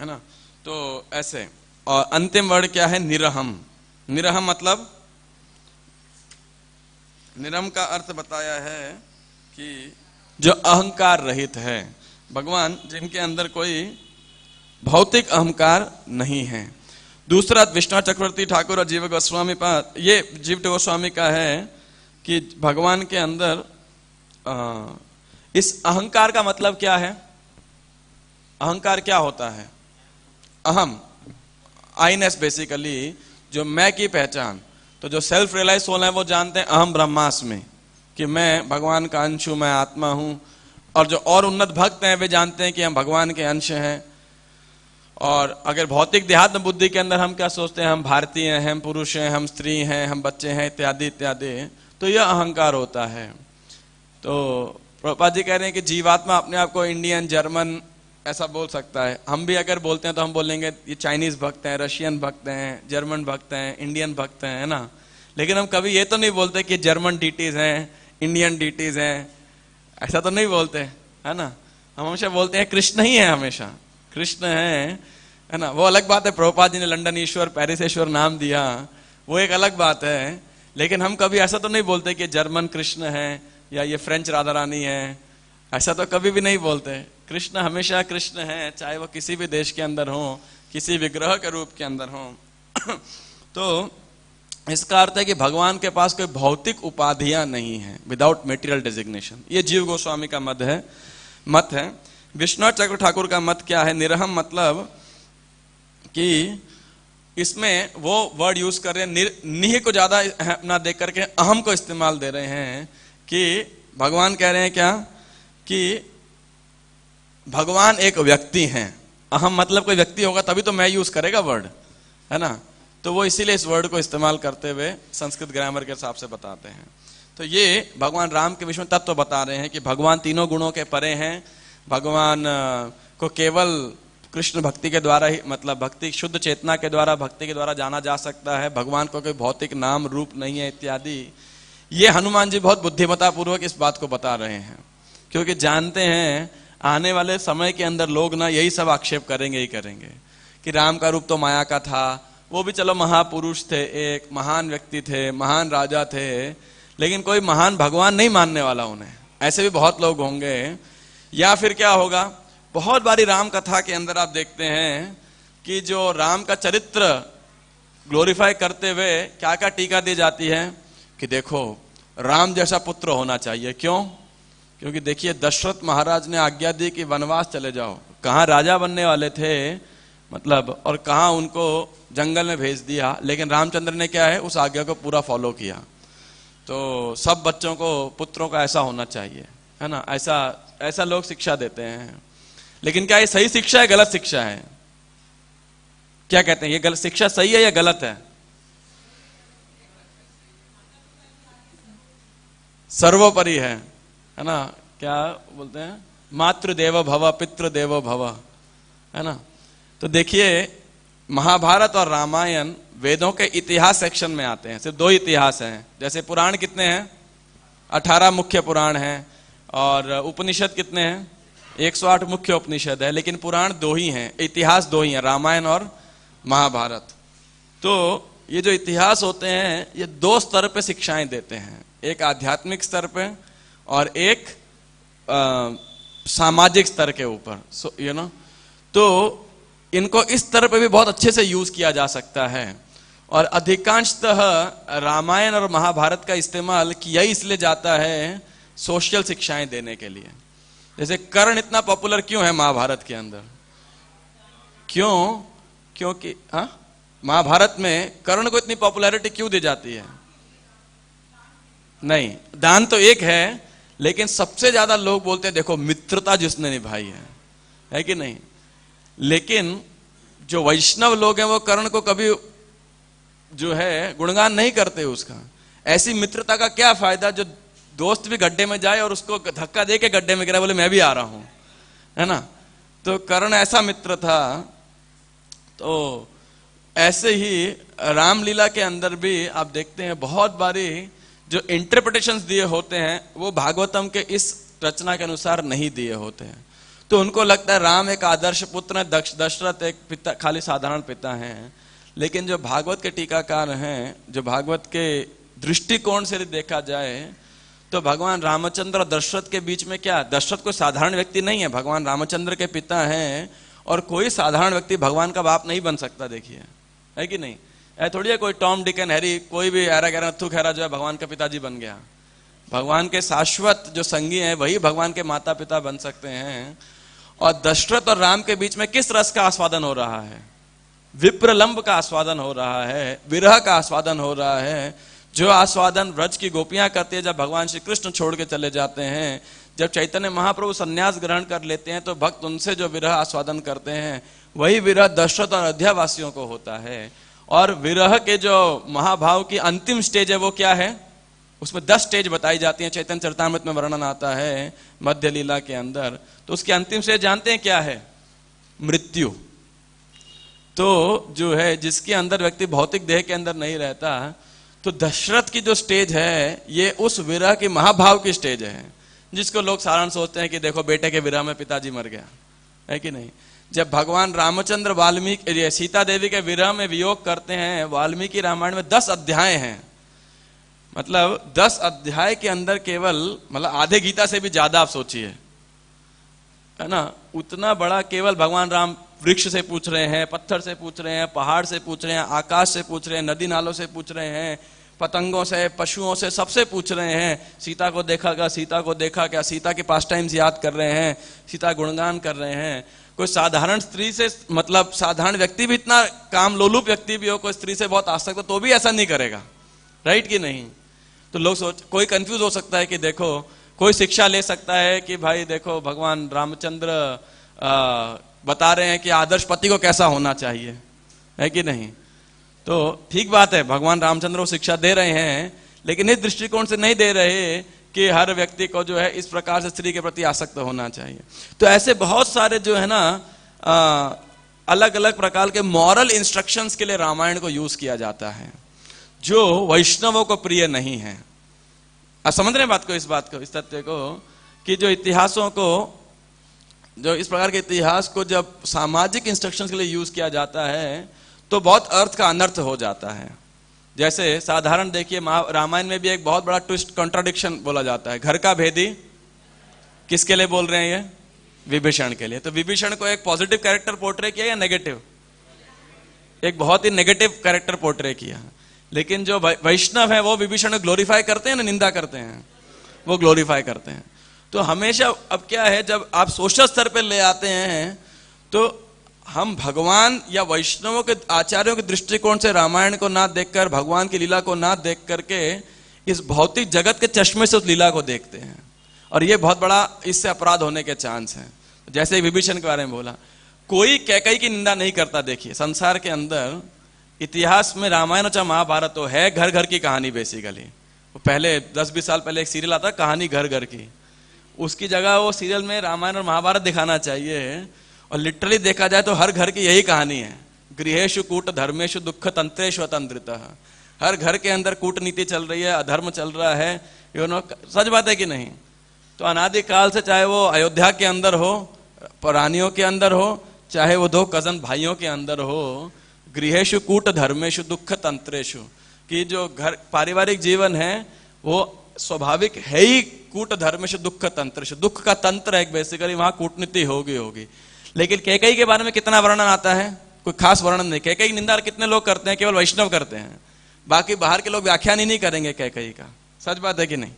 ना। तो ऐसे। और अंतिम वर्ड क्या है? निरहम। निरहम मतलब, निरम का अर्थ बताया है कि जो अहंकार रहित है। भगवान जिनके अंदर कोई भौतिक अहंकार नहीं है। दूसरा विश्वनाथ चक्रवर्ती ठाकुर और जीव गोस्वामी पाद, ये जीव गोस्वामी का है कि भगवान के अंदर इस अहंकार का मतलब क्या है? अहंकार क्या होता है? अहम, आईनेस, बेसिकली जो मैं की पहचान। तो जो सेल्फ रियलाइज सोल है वो जानते हैं अहम ब्रह्मास्मि, कि मैं भगवान का अंश हूं, मैं आत्मा हूं। और जो और उन्नत भक्त हैं वे जानते हैं कि हम भगवान के अंश हैं। और अगर भौतिक देहात्म बुद्धि के अंदर हम क्या सोचते हैं, हम भारतीय हैं, हम पुरुष हैं, हम स्त्री हैं, हम बच्चे हैं, इत्यादि इत्यादि, तो यह अहंकार होता है। तो प्रभुपाद जी कह रहे हैं कि जीवात्मा अपने आप को इंडियन, जर्मन ऐसा बोल सकता है। हम भी अगर बोलते हैं तो हम बोलेंगे ये चाइनीज भक्त हैं, रशियन भक्त हैं, जर्मन भक्त हैं, इंडियन भक्त हैं, है ना। लेकिन हम कभी ये तो नहीं बोलते कि जर्मन डीटीज हैं, इंडियन डीटीज हैं, ऐसा तो नहीं बोलते, है ना। हम हमेशा बोलते हैं कृष्ण ही है, हमेशा कृष्ण है ना। वो अलग बात है, प्रभुपाद जी ने लंदन ईश्वर, पेरिस ईश्वर नाम दिया, वो एक अलग बात है। लेकिन हम कभी ऐसा तो नहीं बोलते कि जर्मन कृष्ण है या ये फ्रेंच राधा रानी है, ऐसा तो कभी भी नहीं बोलते। कृष्ण हमेशा कृष्ण है, चाहे वो किसी भी देश के अंदर हो, किसी विग्रह के रूप के अंदर हो। तो इसका अर्थ है कि भगवान के पास कोई भौतिक उपाधियां नहीं है, विदाउट मेटीरियल डेजिग्नेशन। ये जीव गोस्वामी का मत है। विश्वनाथ चक्र ठाकुर का मत क्या है? निरहम, मतलब कि इसमें वो वर्ड यूज कर रहे हैं, निह को ज्यादा अपना देख करके अहम को इस्तेमाल दे रहे हैं। कि भगवान कह रहे हैं क्या कि भगवान एक व्यक्ति हैं। अहम मतलब कोई व्यक्ति होगा तभी तो मैं यूज करेगा वर्ड, है ना। तो वो इसीलिए इस वर्ड को इस्तेमाल करते हुए संस्कृत ग्रामर के हिसाब से बताते हैं। तो ये भगवान राम के विषय में तत्व बता रहे हैं कि भगवान तीनों गुणों के परे हैं। भगवान को केवल कृष्ण भक्ति के द्वारा ही, मतलब भक्ति, शुद्ध चेतना के द्वारा, भक्ति के द्वारा जाना जा सकता है। भगवान को कोई भौतिक नाम रूप नहीं है, इत्यादि। ये हनुमान जी बहुत बुद्धिमता पूर्वक इस बात को बता रहे हैं, क्योंकि जानते हैं आने वाले समय के अंदर लोग ना यही सब आक्षेप करेंगे ही करेंगे कि राम का रूप तो माया का था। वो भी चलो महापुरुष थे, एक महान व्यक्ति थे, महान राजा थे, लेकिन कोई महान भगवान नहीं मानने वाला उन्हें। ऐसे भी बहुत लोग होंगे। या फिर क्या होगा, बहुत बारी राम कथा के अंदर आप देखते हैं कि जो राम का चरित्र ग्लोरीफाई करते हुए क्या क्या टीका दी जाती है कि देखो राम जैसा पुत्र होना चाहिए। क्यों? क्योंकि देखिए दशरथ महाराज ने आज्ञा दी कि वनवास चले जाओ, कहाँ राजा बनने वाले थे, मतलब, और कहाँ उनको जंगल में भेज दिया। लेकिन रामचंद्र ने क्या है, उस आज्ञा को पूरा फॉलो किया। तो सब बच्चों को, पुत्रों का ऐसा होना चाहिए, है ना। ऐसा लोग शिक्षा देते हैं। लेकिन क्या ये सही शिक्षा है, गलत शिक्षा है? क्या कहते हैं, ये गलत शिक्षा सही है या गलत है? सर्वोपरि है ना। क्या बोलते हैं, मातृदेवो भव पितृदेवो भव, है ना। तो देखिए महाभारत और रामायण वेदों के इतिहास सेक्शन में आते हैं। सिर्फ 2 इतिहास हैं। जैसे पुराण कितने हैं? 18 मुख्य पुराण हैं। और उपनिषद कितने हैं? 108 मुख्य उपनिषद है। लेकिन पुराण 2 ही हैं, इतिहास 2 ही हैं, रामायण और महाभारत। तो ये जो इतिहास होते हैं ये 2 स्तर पे शिक्षाएं देते हैं, एक आध्यात्मिक स्तर पे और एक सामाजिक स्तर के ऊपर। तो इनको इस स्तर पे भी बहुत अच्छे से यूज किया जा सकता है। और अधिकांशतः रामायण और महाभारत का इस्तेमाल किया ही इसलिए जाता है सोशल शिक्षाएं देने के लिए। जैसे कर्ण इतना पॉपुलर क्यों है महाभारत के अंदर? क्यों? क्योंकि महाभारत में कर्ण को इतनी पॉपुलैरिटी क्यों दी जाती है? नहीं, दान तो एक है, लेकिन सबसे ज्यादा लोग बोलते हैं देखो मित्रता जिसने निभाई है कि नहीं। लेकिन जो वैष्णव लोग हैं वो कर्ण को कभी जो है गुणगान नहीं करते उसका। ऐसी मित्रता का क्या फायदा जो दोस्त भी गड्ढे में जाए और उसको धक्का दे के गड्ढे में गिरा, बोले मैं भी आ रहा हूं, है ना। तो कर्ण ऐसा मित्र था। तो ऐसे ही रामलीला के अंदर भी आप देखते हैं बहुत बारी जो इंटरप्रिटेशंस दिए होते हैं वो भागवतम के इस रचना के अनुसार नहीं दिए होते हैं। तो उनको लगता है राम एक आदर्श पुत्र है, दशरथ एक पिता, खाली साधारण पिता हैं। लेकिन जो भागवत के टीकाकार हैं, जो भागवत के दृष्टिकोण से देखा जाए तो भगवान रामचंद्र और दशरथ के बीच में क्या, दशरथ कोई साधारण व्यक्ति नहीं है, भगवान रामचंद्र के पिता हैं। और कोई साधारण व्यक्ति भगवान का बाप नहीं बन सकता। देखिए है कि नहीं? थोड़ी है कोई टॉम डिक एंड हैरी, कोई भी हैरा गहरा नत्थु खैरा जो है भगवान का पिताजी बन गया। भगवान के शाश्वत जो संगी हैं वही भगवान के माता पिता बन सकते हैं। और दशरथ और राम के बीच में किस रस का आस्वादन हो रहा है? विप्रलंब का आस्वादन हो रहा है, विरह का आस्वादन हो रहा है, जो आस्वादन व्रज की गोपियां करती है जब भगवान श्री कृष्ण छोड़ के चले जाते हैं। जब चैतन्य महाप्रभु संन्यास ग्रहण कर लेते हैं तो भक्त उनसे जो विरह आस्वादन करते हैं वही विरह दशरथ और अयोध्या वासियों को होता है। और विरह के जो महाभाव की अंतिम स्टेज है वो क्या है? उसमें 10 स्टेज बताई जाती हैं, चैतन्य चरितामृत में वर्णन आता है मध्य लीला के अंदर। तो उसकी अंतिम स्टेज जानते हैं क्या है? मृत्यु। तो जो है जिसके अंदर व्यक्ति भौतिक देह के अंदर नहीं रहता, तो दशरथ की जो स्टेज है ये उस विरह की महाभाव की स्टेज है, जिसको लोग साधारण सोचते हैं कि देखो बेटे के विरह में पिताजी मर गया, है कि नहीं? जब भगवान रामचंद्र वाल्मीकि सीता देवी के विरह में वियोग करते हैं, वाल्मीकि रामायण में 10 अध्याय हैं, मतलब 10 अध्याय के अंदर केवल मतलब आधे गीता से भी ज्यादा आप सोचिए, है ना? उतना बड़ा केवल भगवान राम वृक्ष से पूछ रहे हैं, पत्थर से पूछ रहे हैं, पहाड़ से पूछ रहे हैं, आकाश से पूछ रहे हैं, नदी नालों से पूछ रहे हैं, पतंगों से, पशुओं से, सबसे पूछ रहे हैं। सीता को देखा क्या, सीता को देखा क्या, सीता के पास टाइम्स याद कर रहे हैं, सीता गुणगान कर रहे हैं। कोई साधारण स्त्री से, मतलब साधारण व्यक्ति भी इतना काम लोलुप व्यक्ति भी हो, कोई स्त्री से बहुत आसक्त हो तो भी ऐसा नहीं करेगा, राइट कि नहीं? तो लोग कोई कंफ्यूज हो सकता है कि देखो, कोई शिक्षा ले सकता है कि भाई देखो भगवान रामचंद्र बता रहे हैं कि आदर्श पति को कैसा होना चाहिए, है कि नहीं? तो ठीक बात है, भगवान रामचंद्र को शिक्षा दे रहे हैं, लेकिन इस दृष्टिकोण से नहीं दे रहे कि हर व्यक्ति को जो है इस प्रकार से स्त्री के प्रति आसक्त होना चाहिए। तो ऐसे बहुत सारे जो है ना अलग अलग प्रकार के मॉरल इंस्ट्रक्शंस के लिए रामायण को यूज किया जाता है, जो वैष्णवों को प्रिय नहीं है। आप समझ रहे हैं बात को, इस बात को, इस तथ्य को कि जो इतिहासों को, जो इस प्रकार के इतिहास को जब सामाजिक इंस्ट्रक्शंस के लिए यूज किया जाता है तो बहुत अर्थ का अनर्थ हो जाता है। जैसे साधारण देखिए, रामायण में भी एक बहुत बड़ा ट्विस्ट, कॉन्ट्राडिक्शन बोला जाता है। घर का भेदी किसके लिए बोल रहे हैं? ये विभीषण के लिए। तो विभीषण को एक पॉजिटिव कैरेक्टर पोर्ट्रे किया या नेगेटिव? एक बहुत ही नेगेटिव कैरेक्टर पोर्ट्रे किया। लेकिन जो वैष्णव है वो विभीषण को ग्लोरीफाई करते हैं ना निंदा करते हैं? वो ग्लोरीफाई करते हैं। तो हमेशा अब क्या है, जब आप सोशल स्तर पे ले आते हैं तो हम भगवान या वैष्णवों के आचार्यों के दृष्टिकोण से रामायण को ना देखकर, भगवान की लीला को ना देख करके इस भौतिक जगत के चश्मे से उस लीला को देखते हैं, और ये बहुत बड़ा इससे अपराध होने के चांस हैं। जैसे विभीषण के बारे में बोला, कोई कैकई की निंदा नहीं करता। देखिए संसार के अंदर इतिहास में रामायण चाहे महाभारत तो है घर घर की कहानी बेसिकली। पहले 10-20 साल पहले एक सीरियल आता कहानी घर घर की, उसकी जगह वो सीरियल में रामायण और महाभारत दिखाना चाहिए। और लिटरली देखा जाए तो हर घर की यही कहानी है, गृहेषु कूट धर्मेषु दुख तंत्रेषु अतंत्रितः। हर घर के अंदर कूटनीति चल रही है, अधर्म चल रहा है, सच बात है कि नहीं? तो अनादिकाल से, चाहे वो अयोध्या के अंदर हो, रानियों के अंदर हो, चाहे वो 2 कजन भाइयों के अंदर हो, गृहेषु कूट धर्मेषु दुख तंत्रेषु, कि जो घर पारिवारिक जीवन है वो स्वाभाविक है ही कूट धर्मेषु दुख तंत्रेषु, दुख का तंत्र है बेसिकली, वहां कूटनीति होगी। लेकिन कैकई के बारे में कितना वर्णन आता है? कोई खास वर्णन नहीं। कैकई की निंदा कितने लोग करते हैं? केवल वैष्णव करते हैं, बाकी बाहर के लोग व्याख्यान ही नहीं करेंगे कैकई का। सच बात है कि नहीं?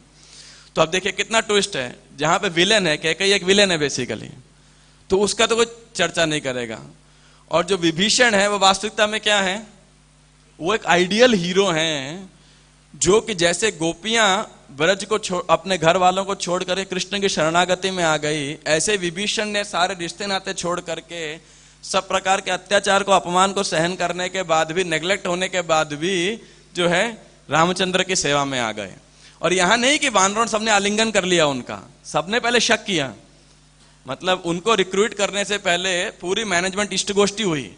तो अब देखिए कितना ट्विस्ट है, जहां पे विलेन है, कैकई एक विलेन है बेसिकली, तो उसका तो कोई चर्चा नहीं करेगा। और जो विभीषण है वो वास्तविकता में क्या है? वो एक आइडियल हीरो हैं, जो कि जैसे गोपियां ब्रज को अपने घर वालों को छोड़ करके कृष्ण की शरणागति में आ गई, ऐसे विभीषण ने सारे रिश्ते नाते छोड़ करके सब प्रकार के अत्याचार को, अपमान को सहन करने के बाद भी, नेग्लेक्ट होने के बाद भी जो है रामचंद्र की सेवा में आ गए। और यहां नहीं कि वानरों सबने आलिंगन कर लिया उनका, सबने पहले शक किया। मतलब उनको रिक्रूट करने से पहले पूरी मैनेजमेंट इष्ट गोष्ठी हुई,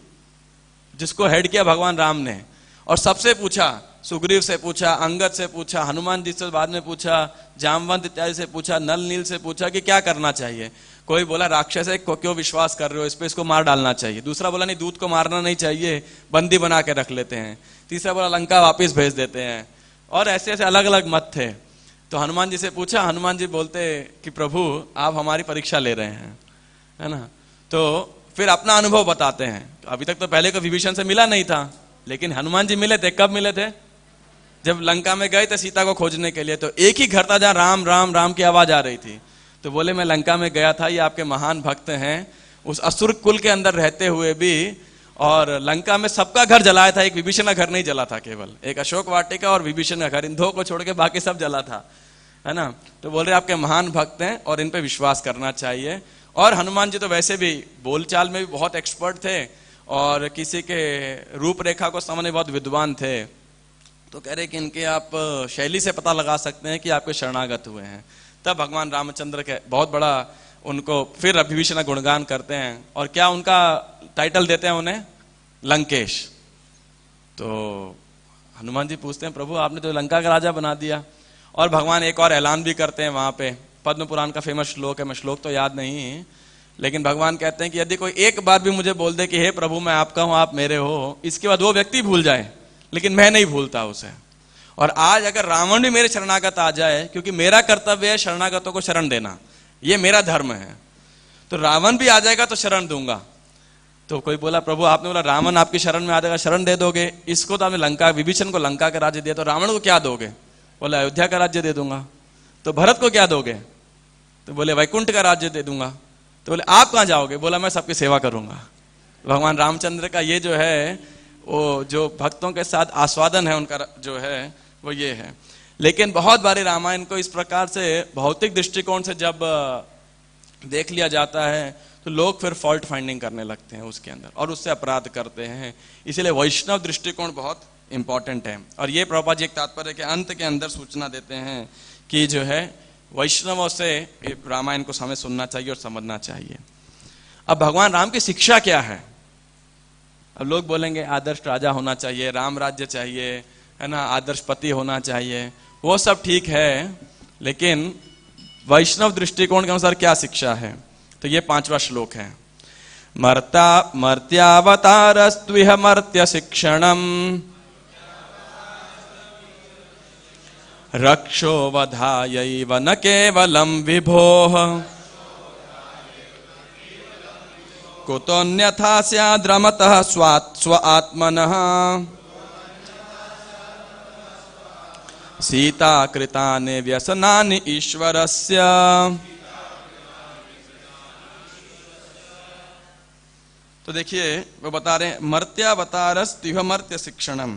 जिसको हेड किया भगवान राम ने, और सबसे पूछा, सुग्रीव से पूछा, अंगद से पूछा, हनुमान जी से बाद में पूछा, जामवंत इत्यादि से पूछा, नल नील से पूछा कि क्या करना चाहिए। कोई बोला राक्षस है, क्यों विश्वास कर रहे हो, इस पे इसको मार डालना चाहिए। दूसरा बोला नहीं, दूध को मारना नहीं चाहिए, बंदी बना के रख लेते हैं। तीसरा बोला लंका वापिस भेज देते हैं। और ऐसे ऐसे अलग अलग मत थे। तो हनुमान जी से पूछा, हनुमान जी बोलते कि प्रभु आप हमारी परीक्षा ले रहे हैं, है ना। तो फिर अपना अनुभव बताते हैं। अभी तक तो पहले को विभीषण से मिला नहीं था, लेकिन हनुमान जी मिले थे, कब मिले थे? जब लंका में गए थे सीता को खोजने के लिए, तो एक ही घर था जहां राम राम राम की आवाज आ रही थी। तो बोले मैं लंका में गया था, ये आपके महान भक्त हैं, उस असुर कुल के अंदर रहते हुए भी, और लंका में सबका घर जलाया था, एक विभीषण का घर नहीं जला था, केवल एक अशोक वाटिका और विभीषण का घर, इन दो को छोड़ के बाकी सब जला था, है ना। तो बोल रहे आपके महान भक्त हैं और इन पे विश्वास करना चाहिए। और हनुमान जी तो वैसे भी बोलचाल में भी बहुत एक्सपर्ट थे और किसी के रूपरेखा को समझने बहुत विद्वान थे। तो कह रहे कि इनके आप शैली से पता लगा सकते हैं कि आपके शरणागत हुए हैं। तब भगवान रामचंद्र के बहुत बड़ा उनको फिर विभीषण गुणगान करते हैं, और क्या उनका टाइटल देते हैं उन्हें? लंकेश। तो हनुमान जी पूछते हैं प्रभु आपने तो लंका का राजा बना दिया। और भगवान एक और ऐलान भी करते हैं वहां पे, पद्म पुराण का फेमस श्लोक है, मैं श्लोक तो याद नहीं, लेकिन भगवान कहते हैं कि यदि कोई एक बार भी मुझे बोल दे कि हे प्रभु मैं आपका हूं, आप मेरे हो, इसके बाद वो व्यक्ति भूल जाए, लेकिन मैं नहीं भूलता उसे। और आज अगर रावण भी मेरे शरणागत आ जाए, क्योंकि मेरा कर्तव्य है शरणागतों को शरण देना, ये मेरा धर्म है, तो रावण भी आ जाएगा तो शरण दूंगा। तो कोई बोला प्रभु आपने बोला रावण आपकी शरण में आ जाएगा, शरण दे दोगे, इसको तो आपने लंका, विभीषण को लंका का राज्य दिया, तो रावण को क्या दोगे? बोला अयोध्या का राज्य दे दूंगा। तो भरत को क्या दोगे? तो बोले वैकुंठ का राज्य दे दूंगा। तो बोले आप कहां जाओगे? बोला मैं सबकी सेवा करूंगा। भगवान रामचंद्र का ये जो है, वो जो भक्तों के साथ आस्वादन है उनका जो है वो ये है। लेकिन बहुत बारी रामायण को इस प्रकार से भौतिक दृष्टिकोण से जब देख लिया जाता है तो लोग फिर फॉल्ट फाइंडिंग करने लगते हैं उसके अंदर और उससे अपराध करते हैं। इसीलिए वैष्णव दृष्टिकोण बहुत इंपॉर्टेंट है। और ये प्रभुपाद जी एक तात्पर्य के अंत के अंदर सूचना देते हैं कि जो है वैष्णवों से रामायण को हमें सुनना चाहिए और समझना चाहिए। अब भगवान राम की शिक्षा क्या है? अब लोग बोलेंगे आदर्श राजा होना चाहिए, राम राज्य चाहिए, है ना, आदर्श पति होना चाहिए, वो सब ठीक है, लेकिन वैष्णव दृष्टिकोण के अनुसार क्या शिक्षा है? तो ये 5वां श्लोक है। मर्त्यावतारस्त्विह मर्त्य शिक्षणम रक्षो वधायैव न केवलम विभोः कुतोऽन्यथा स्याद्रमतः स्व आत्मनः सीता कृतानि व्यसनानि ईश्वरस्य। तो देखिए वो बता रहे हैं मर्त्यावतारस्त्विह मर्त्य शिक्षणम,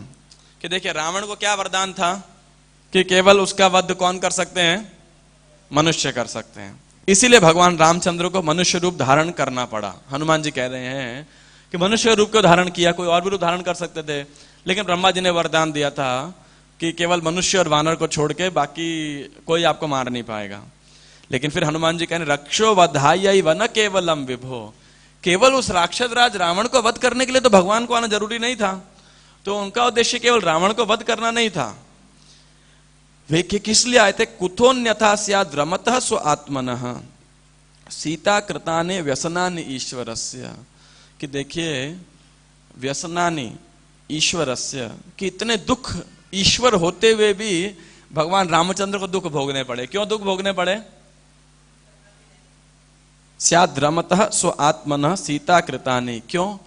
कि देखिए रावण को क्या वरदान था कि केवल उसका वध कौन कर सकते हैं? मनुष्य कर सकते हैं। इसीलिए भगवान रामचंद्र को मनुष्य रूप धारण करना पड़ा। हनुमान जी कह रहे हैं कि मनुष्य रूप को धारण किया, कोई और भी रूप धारण कर सकते थे, लेकिन ब्रह्मा जी ने वरदान दिया था कि केवल मनुष्य और वानर को छोड़ के बाकी कोई आपको मार नहीं पाएगा। लेकिन फिर हनुमान जी कहने रक्षो वधायैव न केवलम विभो, केवल उस राक्षस राज रावण को वध करने के लिए तो भगवान को आना जरूरी नहीं था। तो उनका उद्देश्य केवल रावण को वध करना नहीं था। वे किस लिए आए थे? कुतोन्यथा स्याद् रमतः स्व आत्मनः सीता कृतानि व्यसनानि ईश्वरस्य, कि देखिए व्यसनानि ईश्वरस्य, कि इतने दुख ईश्वर होते हुए भी भगवान रामचंद्र को दुख भोगने पड़े। क्यों दुख भोगने पड़े? स्याद् रमतः स्व आत्मनः सीता कृतानि, क्यों?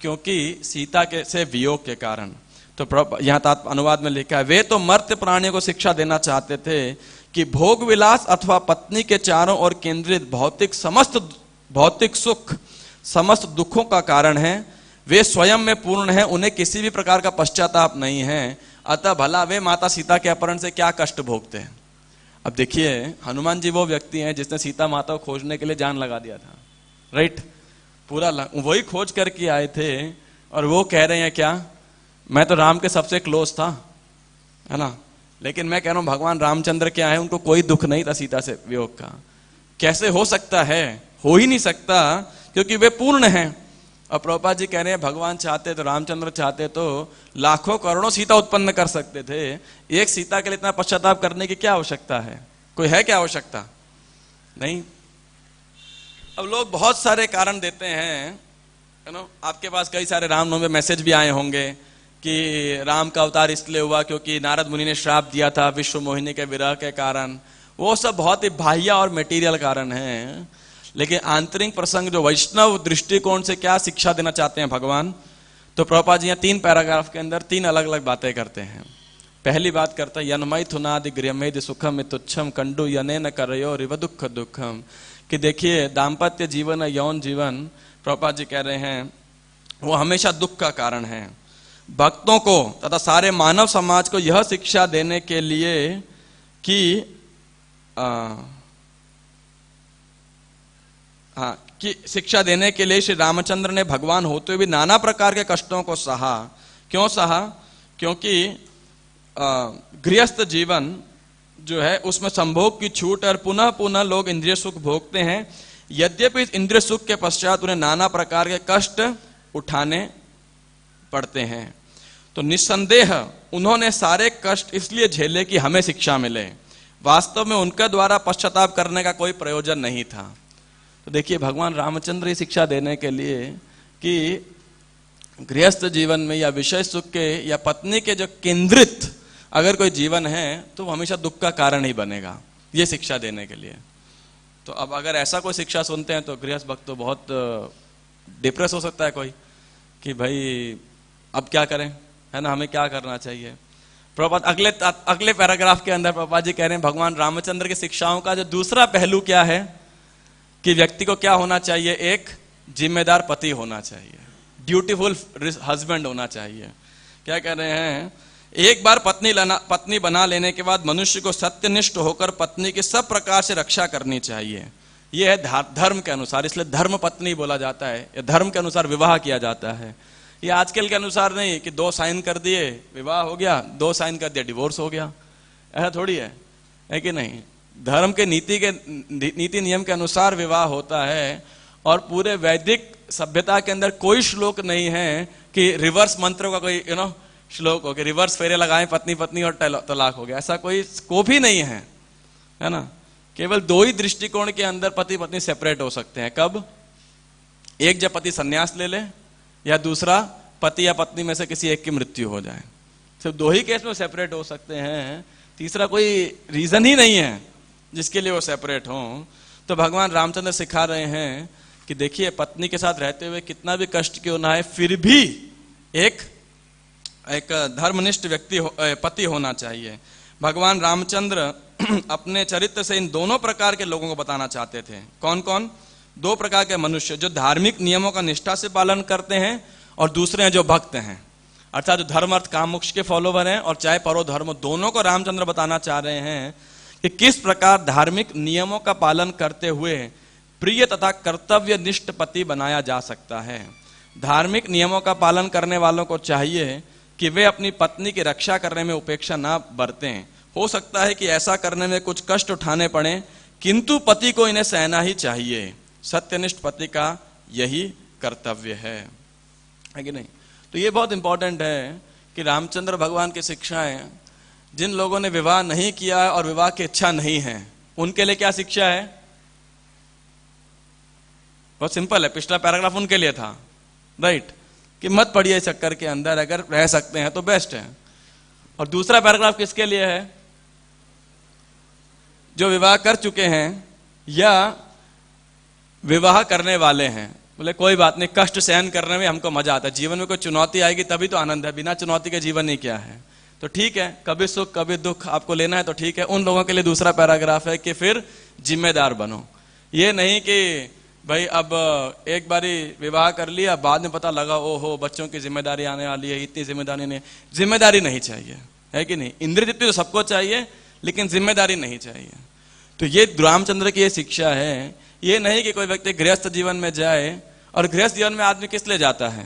क्योंकि सीता के से वियोग के कारण। तो यहां अनुवाद में लिखा है वे तो मर्त्य प्राणियों को शिक्षा देना चाहते थे कि भोग विलास अथवा पत्नी के चारों ओर केंद्रित भौतिक सुख समस्त दुखों का कारण है। वे स्वयं में पूर्ण हैं, उन्हें किसी भी प्रकार का पश्चाताप नहीं है, अतः भला वे माता सीता के अपहरण से क्या कष्ट भोगते हैं। अब देखिए हनुमान जी वो व्यक्ति हैं जिसने सीता माता को खोजने के लिए जान लगा दिया था, राइट? पूरा वही खोज करके आए थे और वो कह रहे हैं क्या? मैं तो राम के सबसे क्लोज था, है ना, लेकिन मैं कह रहा हूं भगवान रामचंद्र क्या है, उनको कोई दुख नहीं था सीता से वियोग का। कैसे हो सकता है? हो ही नहीं सकता, क्योंकि वे पूर्ण हैं। और प्रभुपाद जी कह रहे हैं भगवान चाहते तो, रामचंद्र चाहते तो लाखों करोड़ों सीता उत्पन्न कर सकते थे। एक सीता के लिए इतना पश्चाताप करने की क्या आवश्यकता है? कोई है क्या आवश्यकता? नहीं। अब लोग बहुत सारे कारण देते हैं, आपके पास कई सारे रामनवमी मैसेज भी आए होंगे कि राम का अवतार इसलिए हुआ क्योंकि नारद मुनि ने श्राप दिया था विश्व मोहिनी के विरह के कारण। वो सब बहुत ही बाह्य और मटेरियल कारण हैं। लेकिन आंतरिक प्रसंग जो वैष्णव दृष्टिकोण से क्या शिक्षा देना चाहते हैं भगवान, तो प्रभुपाद जी यहाँ 3 पैराग्राफ के अंदर 3 अलग अलग बातें करते हैं। पहली बात करता है यन्मैथुनादि गृहमेदि सुखम तुच्छम कंडु यनेन करयो रिव दुख दुखम, कि देखिए दाम्पत्य जीवन यौन जीवन प्रभुपाद जी कह रहे हैं वो हमेशा दुख का कारण है। भक्तों को तथा सारे मानव समाज को यह शिक्षा देने के लिए कि कि शिक्षा देने के लिए श्री रामचंद्र ने भगवान होते हुए भी नाना प्रकार के कष्टों को सहा। क्यों सहा? क्योंकि गृहस्थ जीवन जो है उसमें संभोग की छूट और पुनः पुनः लोग इंद्रिय सुख भोगते हैं। यद्यपि इस इंद्रिय सुख के पश्चात उन्हें नाना प्रकार के कष्ट उठाने पड़ते हैं। तो निस्संदेह उन्होंने सारे कष्ट इसलिए झेले कि हमें शिक्षा मिले। वास्तव में उनके द्वारा पश्चाताप करने का कोई प्रयोजन नहीं था। तो देखिए भगवान रामचंद्र ही शिक्षा देने के लिए कि गृहस्थ जीवन में या विषय सुख के या पत्नी के जो केंद्रित अगर कोई जीवन है तो वो हमेशा दुख का कारण ही बनेगा, ये शिक्षा देने के लिए। तो अब अगर ऐसा कोई शिक्षा सुनते हैं तो गृहस्थ भक्त तो बहुत डिप्रेस हो सकता है कोई, कि भाई अब क्या करें, है ना, हमें क्या करना चाहिए। प्रभुपाद अगले पैराग्राफ के अंदर प्रभुपाद जी कह रहे हैं भगवान रामचंद्र की शिक्षाओं का जो दूसरा पहलू क्या है कि व्यक्ति को क्या होना चाहिए, एक जिम्मेदार पति होना चाहिए, ड्यूटीफुल हस्बैंड होना चाहिए। क्या कह रहे हैं, एक बार पत्नी बना लेने के बाद मनुष्य को सत्यनिष्ठ होकर पत्नी की सब प्रकार से रक्षा करनी चाहिए। यह है धर्म के अनुसार, इसलिए धर्म पत्नी बोला जाता है, या धर्म के अनुसार विवाह किया जाता है। ये आजकल के अनुसार नहीं कि 2 साइन कर दिए विवाह हो गया, 2 साइन कर दिया डिवोर्स हो गया, ऐसा थोड़ी है कि नहीं। धर्म के नीति नियम के अनुसार विवाह होता है। और पूरे वैदिक सभ्यता के अंदर कोई श्लोक नहीं है कि रिवर्स मंत्र का कोई श्लोक हो कि रिवर्स फेरे लगाएं पत्नी पत्नी और तलाक हो गया, ऐसा कोई स्कोप ही नहीं है, है ना। केवल 2 ही दृष्टिकोण के अंदर पति पत्नी सेपरेट हो सकते हैं। कब? एक जब पति संन्यास ले ले, या दूसरा पति या पत्नी में से किसी एक की मृत्यु हो जाए। सिर्फ 2 ही केस में सेपरेट हो सकते हैं, तीसरा कोई रीजन ही नहीं है जिसके लिए वो सेपरेट हो। तो भगवान रामचंद्र सिखा रहे हैं कि देखिए पत्नी के साथ रहते हुए कितना भी कष्ट क्यों ना है, फिर भी एक धर्मनिष्ठ पति होना चाहिए। भगवान रामचंद्र अपने चरित्र से इन दोनों प्रकार के लोगों को बताना चाहते थे। कौन कौन? 2 प्रकार के मनुष्य, जो धार्मिक नियमों का निष्ठा से पालन करते हैं, और दूसरे हैं जो भक्त हैं, अर्थात जो धर्म अर्थ काम मोक्ष के फॉलोवर हैं और चाहे परो धर्म, दोनों को रामचंद्र बताना चाह रहे हैं कि किस प्रकार धार्मिक नियमों का पालन करते हुए प्रिय तथा कर्तव्य निष्ठ पति बनाया जा सकता है। धार्मिक नियमों का पालन करने वालों को चाहिए कि वे अपनी पत्नी की रक्षा करने में उपेक्षा ना बरतें। हो सकता है कि ऐसा करने में कुछ कष्ट उठाने पड़े, किंतु पति को इन्हें सहना ही चाहिए। सत्यनिष्ठ पति का यही कर्तव्य है कि नहीं। तो ये बहुत इंपॉर्टेंट है कि रामचंद्र भगवान की शिक्षाएं, जिन लोगों ने विवाह नहीं किया और विवाह की इच्छा नहीं है, उनके लिए क्या शिक्षा है? बहुत सिंपल है, पिछला पैराग्राफ उनके लिए था, राइट, कि मत पड़िए इस चक्कर के अंदर, अगर रह सकते हैं तो बेस्ट है। और दूसरा पैराग्राफ किसके लिए है? जो विवाह कर चुके हैं या विवाह करने वाले हैं। बोले कोई बात नहीं, कष्ट सहन करने में हमको मजा आता है, जीवन में कोई चुनौती आएगी तभी तो आनंद है, बिना चुनौती के जीवन ही क्या है। तो ठीक है, कभी सुख कभी दुख आपको लेना है तो ठीक है। उन लोगों के लिए दूसरा पैराग्राफ है कि फिर जिम्मेदार बनो। ये नहीं कि भाई अब एक बारी विवाह कर लिया, बाद में पता लगा ओहो बच्चों की जिम्मेदारी आने वाली है, इतनी जिम्मेदारी नहीं। जिम्मेदारी नहीं चाहिए, है कि नहीं। इंद्रिय तृप्ति तो सबको चाहिए, लेकिन जिम्मेदारी नहीं चाहिए। तो ये रामचंद्र की ये शिक्षा है। ये नहीं कि कोई व्यक्ति गृहस्थ जीवन में जाए, और गृहस्थ जीवन में आदमी किस लिए जाता है?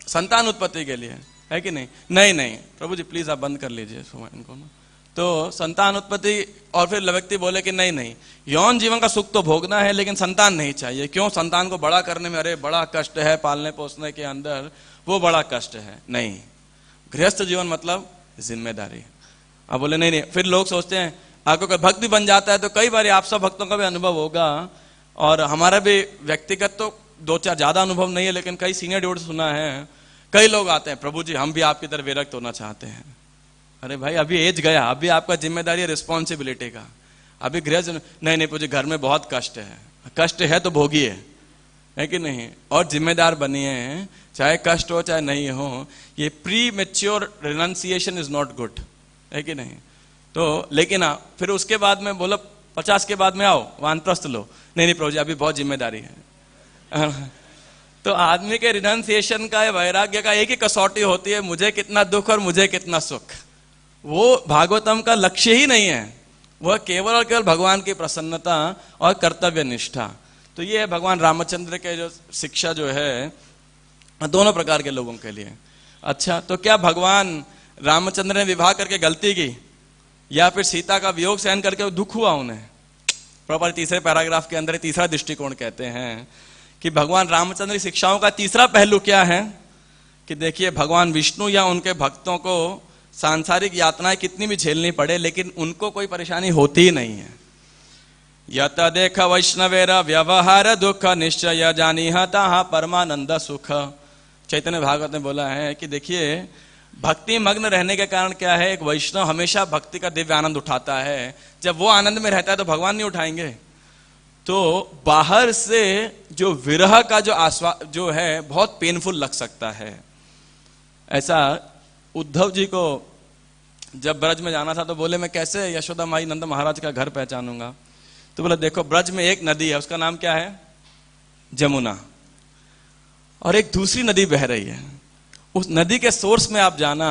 संतान उत्पत्ति के लिए, है कि नहीं। नहीं नहीं प्रभु जी प्लीज आप बंद कर लीजिए इनको ना। तो संतान उत्पत्ति, और फिर व्यक्ति बोले कि नहीं नहीं यौन जीवन का सुख तो भोगना है लेकिन संतान नहीं चाहिए। क्यों? संतान को बड़ा करने में अरे बड़ा कष्ट है, पालने पोसने के अंदर वो बड़ा कष्ट है। नहीं, गृहस्थ जीवन मतलब जिम्मेदारी। अब बोले नहीं नहीं, फिर लोग सोचते हैं आपको कोई भक्त भी बन जाता है तो कई बार आप सब भक्तों का भी अनुभव होगा, और हमारा भी व्यक्तिगत तो 2-4 ज्यादा अनुभव नहीं है, लेकिन कई सीनियर डिवोटी सुना है, कई लोग आते हैं प्रभु जी हम भी आपकी तरह विरक्त होना चाहते हैं। अरे भाई अभी एज गया, अभी आपका जिम्मेदारी है रिस्पॉन्सिबिलिटी का, अभी गृह नहीं नहीं पूछे घर में बहुत कष्ट है। कष्ट है तो भोगिए, है कि नहीं, और जिम्मेदार बनिए, चाहे कष्ट हो चाहे नहीं हो। ये pre mature renunciation is not good, है कि नहीं। तो लेकिन फिर उसके बाद में बोलो 50 के बाद में आओ वानप्रस्थ लो, नहीं प्रभु जी अभी बहुत जिम्मेदारी है। तो आदमी के रिनंसिएशन का, वैराग्य का एक ही कसौटी होती है, मुझे कितना दुख और मुझे कितना सुख। वो भागवतम का लक्ष्य ही नहीं है, वह केवल और केवल भगवान की प्रसन्नता और कर्तव्य निष्ठा। तो ये है भगवान रामचंद्र के जो शिक्षा जो है दोनों प्रकार के लोगों के लिए। अच्छा, तो क्या भगवान रामचंद्र ने विवाह करके गलती की, या फिर सीता का वियोग सहन करके दुख हुआ उन्हें? प्रॉपर तीसरे पैराग्राफ के अंदर तीसरा दृष्टिकोण कहते हैं कि भगवान रामचंद्र की शिक्षाओं का तीसरा पहलू क्या है कि देखिए, भगवान विष्णु या उनके भक्तों को सांसारिक यातनाएं कितनी भी झेलनी पड़े, लेकिन उनको कोई परेशानी होती ही नहीं है। यत देख वैष्णवेर व्यवहार दुख निश्चय जानीह ताहा परमानंद सुख। चैतन्य भागवत ने बोला है कि देखिए, भक्ति मग्न रहने के कारण क्या है, एक वैष्णव हमेशा भक्ति का दिव्य आनंद उठाता है। जब वो आनंद में रहता है तो भगवान नहीं उठाएंगे। तो बाहर से जो विरह का जो है बहुत पेनफुल लग सकता है। ऐसा उद्धव जी को जब ब्रज में जाना था तो बोले मैं कैसे यशोदा माई नंद महाराज का घर पहचानूंगा। तो बोला देखो, ब्रज में एक नदी है, उसका नाम क्या है, जमुना, और एक दूसरी नदी बह रही है। उस नदी के सोर्स में आप जाना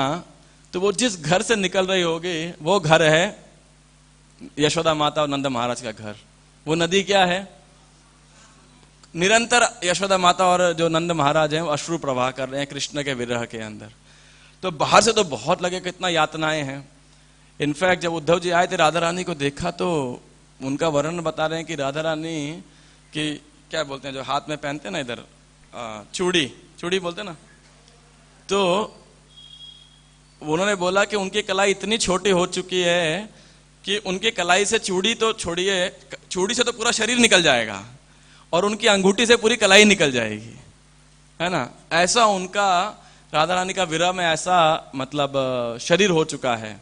तो वो जिस घर से निकल रही होगी वो घर है यशोदा माता और नंद महाराज का घर। वो नदी क्या है, निरंतर यशोदा माता और जो नंद महाराज हैं वो अश्रु प्रवाह कर रहे हैं कृष्ण के विरह के अंदर। तो बाहर से तो बहुत लगे कितना यातनाएं हैं। इनफैक्ट जब उद्धव जी आए थे, राधा रानी को देखा तो उनका वर्णन बता रहे हैं कि राधा रानी की क्या बोलते हैं, जो हाथ में पहनते हैं ना इधर, चूड़ी बोलते हैं ना, तो उन्होंने बोला कि उनकी कलाई इतनी छोटी हो चुकी है कि उनकी कलाई से चूड़ी तो छोड़िए, चूड़ी से तो पूरा शरीर निकल जाएगा और उनकी अंगूठी से पूरी कलाई निकल जाएगी, है ना। ऐसा उनका, राधा रानी का विरह में ऐसा मतलब शरीर हो चुका है।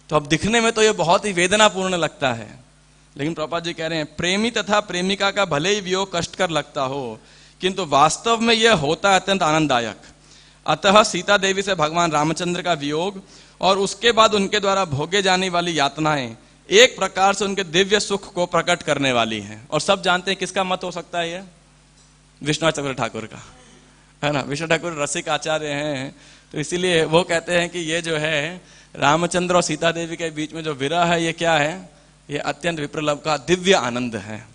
तो अब दिखने में तो ये बहुत ही वेदनापूर्ण लगता है, लेकिन प्रभुपाद जी कह रहे हैं प्रेमी तथा प्रेमिका का भले ही वियोग कष्टकर लगता हो, किंतु वास्तव में यह होता है अत्यंत आनंददायक। अतः सीता देवी से भगवान रामचंद्र का वियोग और उसके बाद उनके द्वारा भोगे जाने वाली यातनाएं एक प्रकार से उनके दिव्य सुख को प्रकट करने वाली हैं। और सब जानते हैं किसका मत हो सकता है, ये विश्वनाथ चक्रवर्ती ठाकुर का, है ना। विष्णु ठाकुर रसिक आचार्य हैं, तो इसीलिए वो कहते हैं कि ये जो है रामचंद्र और सीता देवी के बीच में जो विरह है, ये क्या है, ये अत्यंत विप्रलभ का दिव्य आनंद है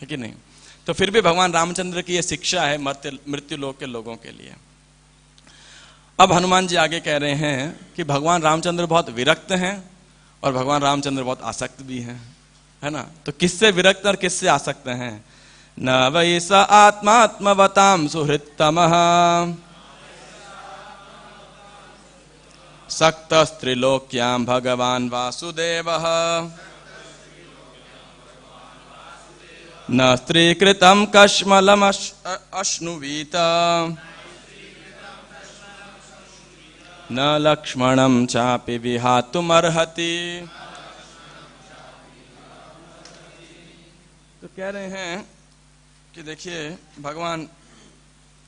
कि नहीं। तो फिर भी भगवान रामचंद्र की ये शिक्षा है मृत्यु लोक के लोगों के लिए। अब हनुमान जी आगे कह रहे हैं कि भगवान रामचंद्र बहुत विरक्त हैं और भगवान रामचंद्र बहुत आसक्त भी हैं, है ना। तो किससे विरक्त और किससे आसक्त हैं? न वै स आत्मात्मवतां सुहृत्तमः सक्तस्त्रिलोक्यां भगवान् वासुदेवः न स्त्रीकृतं कश्मलम् अश्नुवीत न लक्ष्मणं चापि विहातुमर्हति। तो कह रहे हैं कि देखिए, भगवान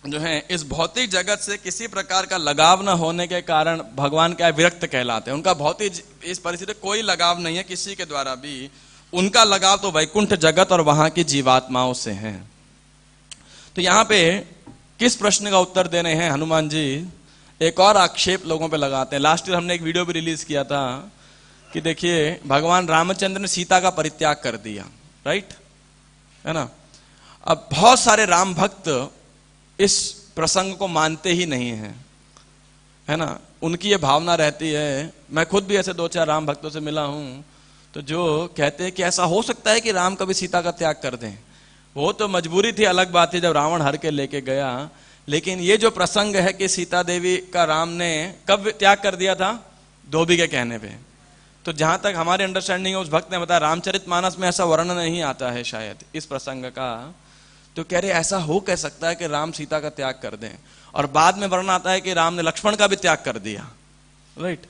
जो है इस भौतिक जगत से किसी प्रकार का लगाव न होने के कारण भगवान क्या विरक्त कहलाते हैं। उनका भौतिक इस परिस्थिति कोई लगाव नहीं है किसी के द्वारा भी। उनका लगाव तो वैकुंठ जगत और वहां की जीवात्माओं से है। तो यहाँ पे किस प्रश्न का उत्तर दे रहे हैं हनुमान जी? एक और आक्षेप लोगों पे लगाते हैं। लास्ट ईयर हमने एक वीडियो भी रिलीज किया था कि देखिए, भगवान रामचंद्र ने सीता का परित्याग कर दिया, राइट, है ना। अब बहुत सारे राम भक्त इस प्रसंग को मानते ही नहीं हैं, है ना। उनकी ये भावना रहती है, मैं खुद भी ऐसे 2-4 राम भक्तों से मिला हूं, तो जो कहते हैं कि ऐसा हो सकता है कि राम कभी सीता का त्याग कर दें। वो तो मजबूरी थी, अलग बात थी, जब रावण हर के लेके गया। लेकिन ये जो प्रसंग है कि सीता देवी का राम ने कब त्याग कर दिया था, धोबी के कहने पे। तो जहां तक हमारी अंडरस्टैंडिंग है, उस भक्त ने बताया रामचरितमानस में ऐसा वर्णन नहीं आता है शायद इस प्रसंग का। तो कह रहे ऐसा हो कह सकता है कि राम सीता का त्याग कर दें, और बाद में वर्णन आता है कि राम ने लक्ष्मण का भी त्याग कर दिया, राइट।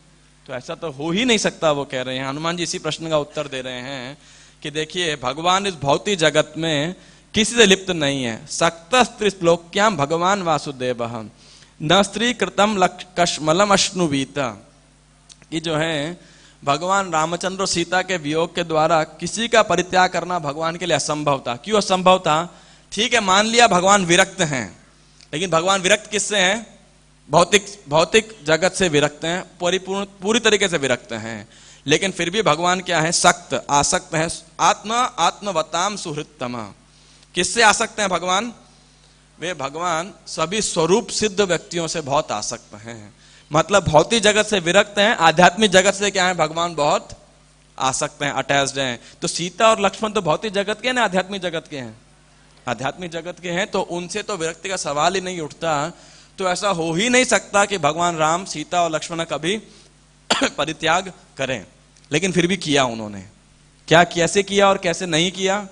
तो ऐसा तो हो ही नहीं सकता, वो कह रहे हैं। हनुमान जी इसी प्रश्न का उत्तर दे रहे हैं कि देखिए, भगवान इस भौतिक जगत में किसी से लिप्त नहीं है। सक्त स्त्रीश्लोक्याम भगवान वासुदेव न स्त्री कृतम कश्मलम अश्नुवीत, कि जो है भगवान रामचंद्र और सीता के वियोग के द्वारा किसी का परित्याग करना भगवान के लिए असंभव था। क्यों असंभव था? ठीक है, मान लिया भगवान विरक्त हैं, लेकिन भगवान विरक्त किससे हैं? भौतिक जगत से विरक्त हैं, पूरी तरीके से विरक्त हैं। लेकिन फिर भी भगवान क्या है? सक्त, आसक्त है। आत्मवताम सुहृतम, किससे आसक्त हैं भगवान? वे भगवान सभी स्वरूप सिद्ध व्यक्तियों से बहुत आसक्त हैं। मतलब भौतिक जगत से विरक्त हैं, आध्यात्मिक जगत से क्या है? भगवान बहुत आसक्त हैं, अटैच्ड हैं। तो सीता और लक्ष्मण तो भौतिक जगत के ना आध्यात्मिक जगत के हैं? आध्यात्मिक जगत के हैं, तो उनसे तो विरक्ति का सवाल ही नहीं उठता। तो ऐसा हो ही नहीं सकता कि भगवान राम सीता और लक्ष्मण कभी परित्याग करें, लेकिन फिर भी किया उन्होंने। क्या, कैसे किया और कैसे नहीं किया?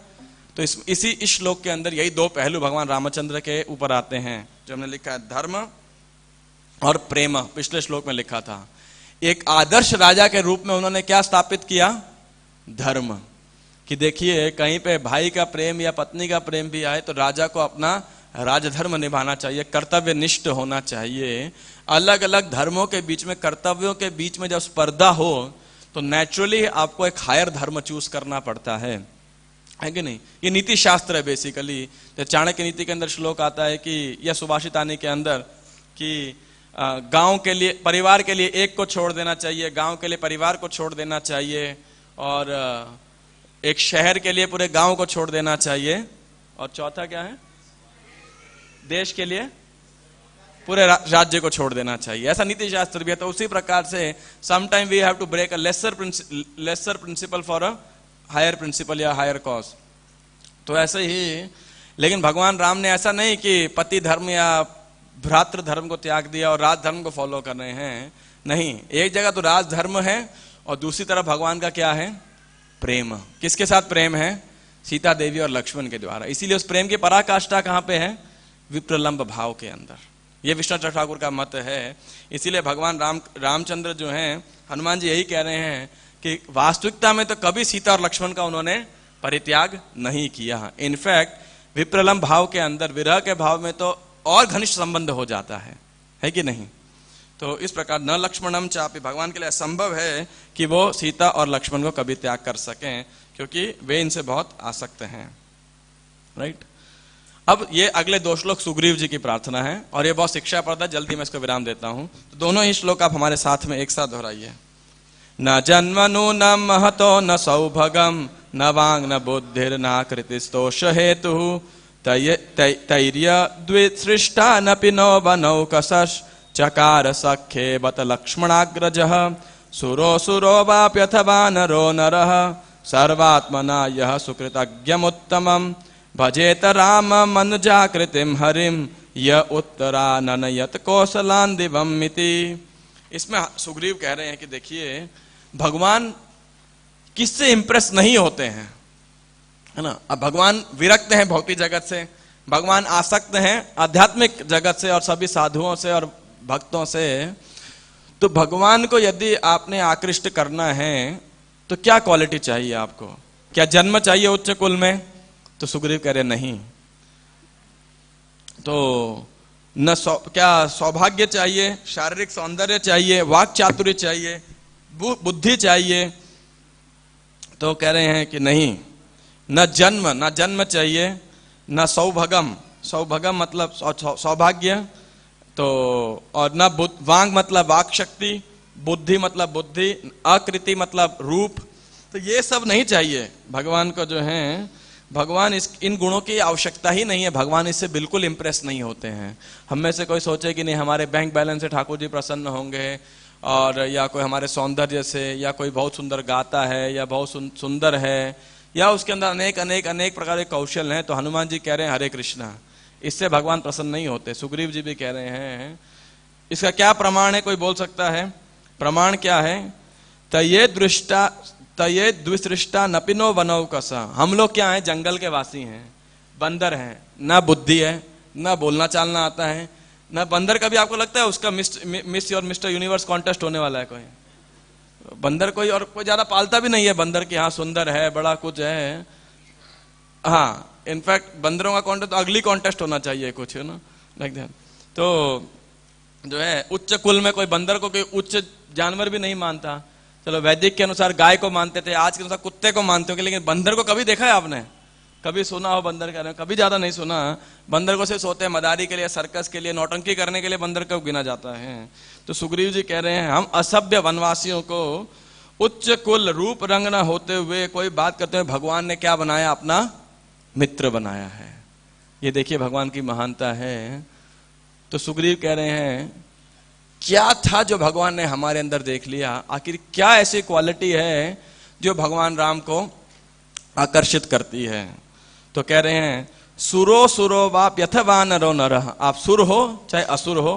तो इस श्लोक के अंदर यही दो पहलू भगवान रामचंद्र के ऊपर आते हैं, जो हमने लिखा है धर्म और प्रेम, पिछले श्लोक में लिखा था। एक आदर्श राजा के रूप में उन्होंने क्या स्थापित किया? धर्म। कि देखिए कहीं पे भाई का प्रेम या पत्नी का प्रेम भी आए तो राजा को अपना राजधर्म निभाना चाहिए, कर्तव्य निष्ठ होना चाहिए। अलग अलग धर्मों के बीच में, कर्तव्यों के बीच में जब स्पर्धा हो तो नेचुरली आपको एक हायर धर्म चूज करना पड़ता है कि नहीं? ये नीति शास्त्र है बेसिकली। तो चाणक्य नीति के अंदर श्लोक आता है कि, या सुभाषित आने के अंदर कि गांव के लिए, परिवार के लिए एक को छोड़ देना चाहिए, गांव के लिए परिवार को छोड़ देना चाहिए, और एक शहर के लिए पूरे गांव को छोड़ देना चाहिए, और चौथा क्या है? देश के लिए पूरे राज्य को छोड़ देना चाहिए। ऐसा नीति शास्त्र भी है। तो उसी प्रकार से sometime we have to break a lesser principle for a higher principle या हायर कॉज। तो ऐसे ही, लेकिन भगवान राम ने ऐसा नहीं कि पति धर्म या भ्रातृ धर्म को त्याग दिया और राज धर्म को फॉलो कर रहे हैं। नहीं, एक जगह तो राज धर्म है और दूसरी तरफ भगवान का क्या है? प्रेम। किसके साथ प्रेम है? सीता देवी और लक्ष्मण के द्वारा। इसीलिए उस प्रेम की पराकाष्ठा कहां पे है? विप्रलंब भाव के अंदर। यह विष्णु ठाकुर का मत है। इसीलिए भगवान रामचंद्र जो हैं, हनुमान जी यही कह रहे हैं कि वास्तविकता में तो कभी सीता और लक्ष्मण का उन्होंने परित्याग नहीं किया। इनफैक्ट विप्रलंब भाव के अंदर, विरह के भाव में तो और घनिष्ठ संबंध हो जाता है कि नहीं? तो इस प्रकार न लक्ष्मणम चापि, भगवान के लिए असंभव है कि वो सीता और लक्ष्मण को कभी त्याग कर सकें, क्योंकि वे इनसे बहुत आसक्त हैं। राइट? अब ये अगले दो श्लोक सुग्रीव जी की प्रार्थना है, और ये बहुत शिक्षाप्रद है। जल्दी मैं इसको विराम देता हूं। तो दोनों ही श्लोक आप हमारे साथ में एक साथ दोहराइए। न जन्मनु न महतो न सौभगम न वांग न बुद्धिर न कृतिस्तोष हेतु तैर्य द्विसृष्टा न पिनो बनौ कसश चकार सख्ये बत लक्ष्मणाग्रजः सुरो सुरो वाप्यथवा नरो नरः सर्वात्मना यः सुकृतज्ञमुत्तमम् भजेत राम मनुजाकृतिम हरिम य उत्तराननयत कौशलान्दिवम् इति। इसमें सुग्रीव कह रहे हैं कि देखिए भगवान किससे इंप्रेस नहीं होते हैं, है ना? अब भगवान विरक्त हैं भौतिक जगत से, भगवान आसक्त हैं आध्यात्मिक जगत से और सभी साधुओं से और भक्तों से। तो भगवान को यदि आपने आकृष्ट करना है तो क्या क्वालिटी चाहिए आपको? क्या जन्म चाहिए उच्च कुल में? तो सुग्रीव कह रहे नहीं। तो न क्या सौभाग्य चाहिए, शारीरिक सौंदर्य चाहिए, वाक चातुर्य चाहिए, बुद्धि चाहिए? तो कह रहे हैं कि नहीं। न जन्म चाहिए, न सौभगम, सौभगम मतलब सौभाग्य, तो और न वांग मतलब वाक शक्ति, बुद्धि मतलब बुद्धि, आकृति मतलब रूप। तो ये सब नहीं चाहिए भगवान को। जो है भगवान इन गुणों की आवश्यकता ही नहीं है। भगवान इससे बिल्कुल इंप्रेस नहीं होते हैं। हम में से कोई सोचे कि नहीं हमारे बैंक बैलेंस से ठाकुर जी प्रसन्न होंगे, और या कोई हमारे सौंदर्य से, या कोई बहुत सुंदर गाता है या बहुत सुंदर है, या उसके अंदर अनेक अनेक अनेक प्रकार के कौशल हैं, तो हनुमान जी कह रहे हैं हरे कृष्णा, इससे भगवान प्रसन्न नहीं होते। सुग्रीव जी भी कह रहे हैं। इसका क्या प्रमाण है? कोई बोल सकता है? प्रमाण क्या है? तये द्विसृष्टा नपिनो वनौ कसा। हम लोग क्या हैं? जंगल के वासी हैं, बंदर हैं, ना बुद्धि है, ना बोलना चालना आता है, ना बंदर का भी आपको लगता है उसका मिस और मिस्टर यूनिवर्स कॉन्टेस्ट होने वाला है? कोई बंदर कोई और कोई ज्यादा पालता भी नहीं है बंदर की। हाँ सुंदर है, बड़ा कुछ है, हाँ, इनफैक्ट बंदरों का कॉन्टेस्ट तो अगली कॉन्टेस्ट होना चाहिए कुछ, है ना, लाइक दैट। तो जो है उच्च कुल में कोई बंदर को कोई उच्च जानवर भी नहीं मानता। चलो वैदिक के अनुसार गाय को मानते थे, आज के अनुसार कुत्ते को मानते हो, लेकिन बंदर को कभी देखा है आपने? कभी सुना हो बंदर का? कभी ज्यादा नहीं सुना। बंदर को सिर्फ सोते मदारी के लिए, सर्कस के लिए, नौटंकी करने के लिए बंदर को गिना जाता है। तो सुग्रीव जी कह रहे हैं हम असभ्य वनवासियों को उच्च कुल रूप रंग न होते हुए कोई बात करते हुए भगवान ने क्या बनाया? अपना मित्र बनाया है। ये देखिए भगवान की महानता है। तो सुग्रीव कह रहे हैं क्या था जो भगवान ने हमारे अंदर देख लिया? आखिर क्या ऐसी क्वालिटी है जो भगवान राम को आकर्षित करती है? तो कह रहे हैं सुरो सुरो वाप यथ वानरो नर। आप सुर हो चाहे असुर हो,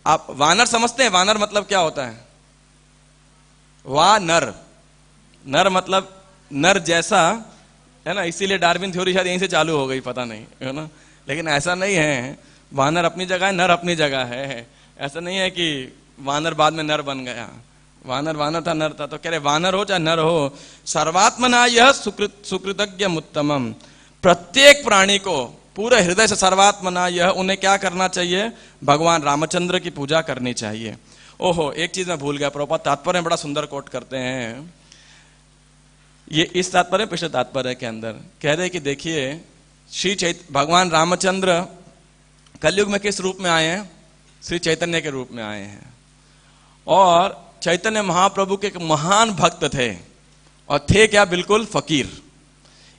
आप वानर समझते हैं? वानर मतलब क्या होता है? वा नर, नर मतलब नर जैसा, है ना, इसीलिए डार्विन थ्योरी शायद यहीं से चालू हो गई, पता नहीं, है ना। लेकिन ऐसा नहीं है, वानर अपनी जगह है, नर अपनी जगह है। ऐसा नहीं है कि वानर बाद में नर बन गया, वानर वानर था, नर था। तो कह रहे वानर हो चाहे नर हो, सर्वात्मना यह सुकृतज्ञ उत्तमम। प्रत्येक प्राणी को पूरे हृदय से सर्वात्मना यह, उन्हें क्या करना चाहिए? भगवान रामचंद्र की पूजा करनी चाहिए। ओहो, एक चीज मैं भूल गया, प्रभुपाद तात्पर्य में बड़ा सुंदर कोट करते हैं। ये इस तात्पर्य, पिछले तात्पर्य के अंदर कह रहे कि देखिए भगवान रामचंद्र कलयुग में किस रूप में आए हैं? श्री चैतन्य के रूप में आए हैं। और चैतन्य महाप्रभु के एक महान भक्त थे, और थे क्या? बिल्कुल फकीर।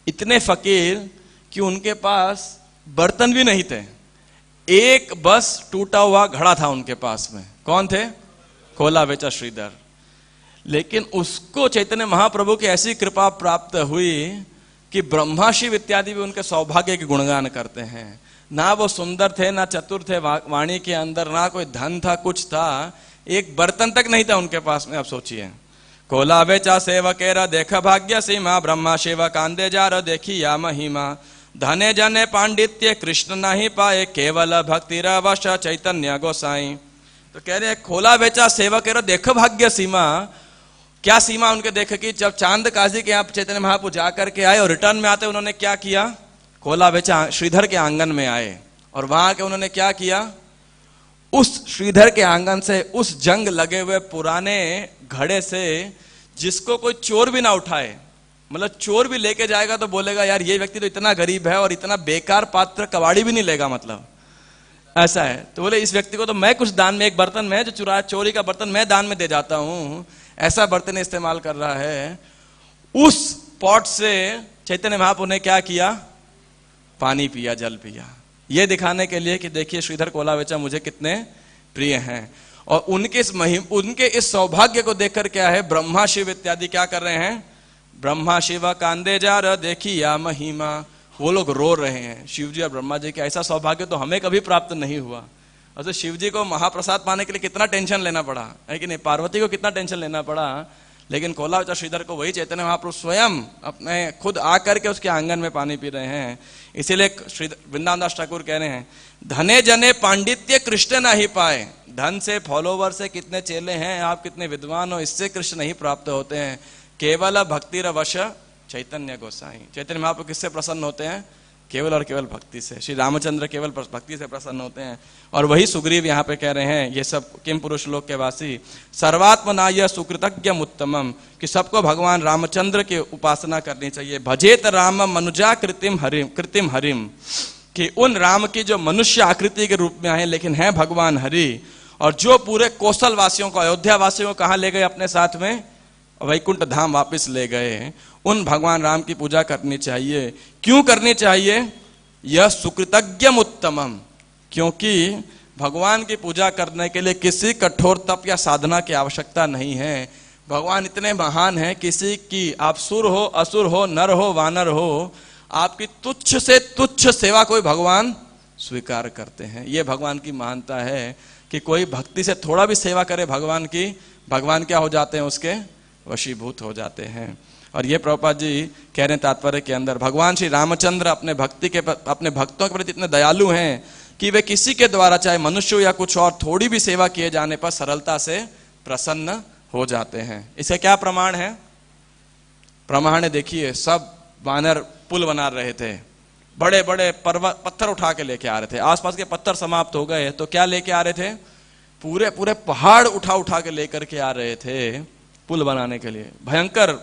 इतने फकीर कि उनके पास बर्तन भी नहीं थे, एक बस टूटा हुआ घड़ा था उनके पास में। कौन थे? खोला बेचा श्रीधर। लेकिन उसको चैतन्य महाप्रभु की ऐसी कृपा प्राप्त हुई कि ब्रह्मा शिव इत्यादि भी उनके सौभाग्य के गुणगान करते हैं। ना वो सुंदर थे, ना चतुर थे वाणी के अंदर, ना कोई धन था, कुछ था, एक बर्तन तक नहीं था उनके पास में। आप सोचिए, कोला बेचा सेवकेरा देख भाग्य सीमा, ब्रह्मा शिव कांदे जार देखी या महिमा, धने जने पांडित्य कृष्ण नहीं पाए, केवल भक्ति रवश चैतन्य गोसाई। तो कह रहे हैं खोला बेचा सेवकेरा देख भाग्य सीमा। क्या सीमा उनके देख की? जब चांद काजी के यहाँ चैतन्य महाप्रभु जाकर के आए और रिटर्न में आते उन्होंने क्या किया? खोला बेचा श्रीधर के आंगन में आए, और वहां के उन्होंने क्या किया? उस श्रीधर के आंगन से, उस जंग लगे हुए पुराने घड़े से, जिसको कोई चोर भी ना उठाए, मतलब चोर भी लेके जाएगा तो बोलेगा यार ये व्यक्ति तो इतना गरीब है और इतना बेकार पात्र कबाड़ी भी नहीं लेगा, मतलब ऐसा है। तो बोले इस व्यक्ति को तो मैं कुछ दान में, एक बर्तन में जो चोरी का बर्तन मैं दान में दे जाता हूं, ऐसा बर्तन इस्तेमाल कर रहा है। उस पॉट से चैतन्य महाप्रभु ने क्या किया? पानी पिया, जल पिया, ये दिखाने के लिए कि देखिए श्रीधर कोलावेचा मुझे कितने प्रिय हैं। और उनके इस सौभाग्य को देखकर क्या है, ब्रह्मा शिव इत्यादि क्या कर रहे हैं? ब्रह्मा शिव कांदे जार देखी या महिमा, वो लोग रो रहे हैं। शिव जी और ब्रह्मा जी के ऐसा सौभाग्य तो हमें कभी प्राप्त नहीं हुआ। और शिव जी को महाप्रसाद पाने के लिए कितना टेंशन लेना पड़ा है कि नहीं, पार्वती को कितना टेंशन लेना पड़ा, लेकिन कोलावेचा श्रीधर को वही चैतन्य महाप्रभु स्वयं अपने खुद आकर के उसके आंगन में पानी पी रहे हैं। इसीलिए वृंदावन दास ठाकुर कह रहे हैं धने जने पांडित्य कृष्ण नहीं पाए। धन से, फॉलोवर से, कितने चेले हैं आप, कितने विद्वान हो, इससे कृष्ण नहीं प्राप्त होते हैं। केवल भक्ति रवश चैतन्य गोसाई। चैतन्य महाप्रभु किससे प्रसन्न होते हैं? केवल और केवल भक्ति से। श्री रामचंद्र केवल भक्ति से प्रसन्न होते हैं। और वही सुग्रीव यहाँ पे कह रहे हैं, ये सब किम पुरुष लोक के वासी, सर्वात्मना यह सुकृतज्ञ उत्तमम, कि सबको भगवान रामचंद्र की उपासना करनी चाहिए। भजेत राम मनुजा कृतिम हरिम, कि उन राम की जो मनुष्य आकृति के रूप में आए लेकिन हैं भगवान हरि, और जो पूरे कौशल वासियों को, अयोध्या वासियों को कहाँ ले गए? अपने साथ में वैकुंठ धाम वापस ले गए। उन भगवान राम की पूजा करनी चाहिए। क्यों करनी चाहिए? यह सुकृतज्ञ उत्तमम, क्योंकि भगवान की पूजा करने के लिए किसी कठोर तप या साधना की आवश्यकता नहीं है। भगवान इतने महान हैं, किसी की आप सुर हो, असुर हो, नर हो, वानर हो, आपकी तुच्छ से तुच्छ सेवा कोई भगवान स्वीकार करते हैं। ये भगवान की महानता है कि कोई भक्ति से थोड़ा भी सेवा करे भगवान की, भगवान क्या हो जाते हैं? उसके वशीभूत हो जाते हैं। और ये प्रभुपाद जी कह रहे हैं तात्पर्य के अंदर, भगवान श्री रामचंद्र अपने भक्तों के प्रति इतने दयालु हैं कि वे किसी के द्वारा, चाहे मनुष्य या कुछ और, थोड़ी भी सेवा किए जाने पर सरलता से प्रसन्न हो जाते हैं। इसे क्या प्रमाण है? प्रमाण देखिए, सब वानर पुल बना रहे थे, बड़े बड़े पर्वत पत्थर उठा के लेके आ रहे थे, आसपास के पत्थर समाप्त हो गए तो क्या लेके आ रहे थे, पूरे पूरे पहाड़ उठा उठा के लेकर के आ रहे थे पुल बनाने के लिए। भयंकर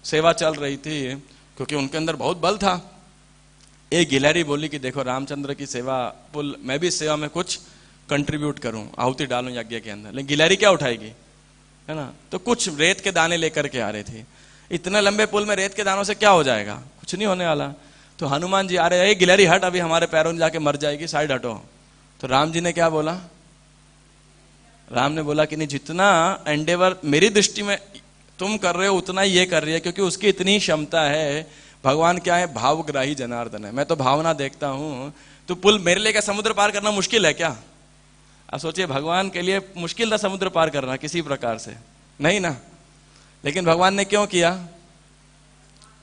सेवा चल रही थी क्योंकि उनके अंदर बहुत बल था। एक गिलहरी बोली कि देखो रामचंद्र की सेवा पुल, मैं भी इस सेवा में कुछ कंट्रीब्यूट करूं, आहुति डालूं यज्ञ के अंदर। लेकिन गिलहरी क्या उठाएगी, है ना, तो कुछ रेत के दाने लेकर के आ रहे थे। इतने लंबे पुल में रेत के दानों से क्या हो जाएगा, कुछ नहीं होने वाला। तो हनुमान जी आ रहे, गिलहरी हट, अभी हमारे पैरों में जाके मर जाएगी, साइड हटो। तो राम जी ने क्या बोला, राम ने बोला कि नहीं, जितना एंडेवर मेरी दृष्टि में तुम कर रहे हो उतना ही ये कर रही है, क्योंकि उसकी इतनी क्षमता है। भगवान क्या है, भावग्राही जनार्दन है, मैं तो भावना देखता हूं। तो पुल मेरे लिए क्या समुद्र पार करना मुश्किल है क्या? अब सोचिए, भगवान के लिए मुश्किल था समुद्र पार करना किसी प्रकार से, नहीं ना। लेकिन भगवान ने क्यों किया,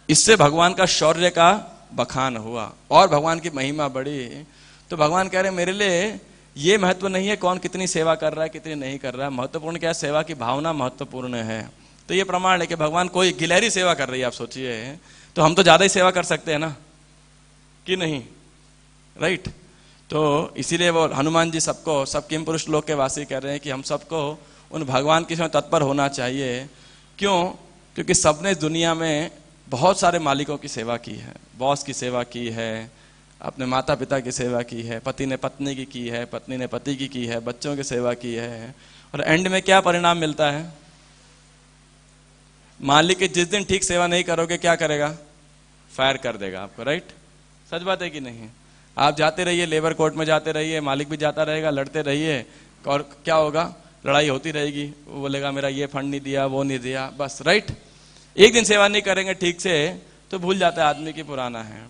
इससे भगवान का शौर्य का बखान हुआ और भगवान की महिमा बढ़ी। तो भगवान कह रहे मेरे लिए ये महत्व नहीं है कौन कितनी सेवा कर रहा है कितनी नहीं कर रहा है, महत्वपूर्ण क्या है, सेवा की भावना महत्वपूर्ण है। तो ये प्रमाण है कि भगवान कोई गिलहरी सेवा कर रही है, आप सोचिए, तो हम तो ज्यादा ही सेवा कर सकते हैं ना, कि नहीं, राइट। तो इसीलिए वो हनुमान जी सबको, सब किम पुरुष लोक के वासी कह रहे हैं कि हम सबको उन भगवान की तत्पर होना चाहिए। क्यों? क्योंकि सबने दुनिया में बहुत सारे मालिकों की सेवा की है, बॉस की सेवा की है, अपने माता पिता की सेवा की है, पति ने पत्नी की है, पत्नी ने पति की है, बच्चों की सेवा की है, और एंड में क्या परिणाम मिलता है, मालिक की जिस दिन ठीक सेवा नहीं करोगे क्या करेगा, फायर कर देगा आपको, राइट। सच बात है कि नहीं? आप जाते रहिए, लेबर कोर्ट में जाते रहिए, मालिक भी जाता रहेगा, लड़ते रहिए, और क्या होगा, लड़ाई होती रहेगी। वो बोलेगा मेरा ये फंड नहीं दिया, वो नहीं दिया, बस, राइट। एक दिन सेवा नहीं करेंगे ठीक से तो भूल जाता है आदमी की पुराना है।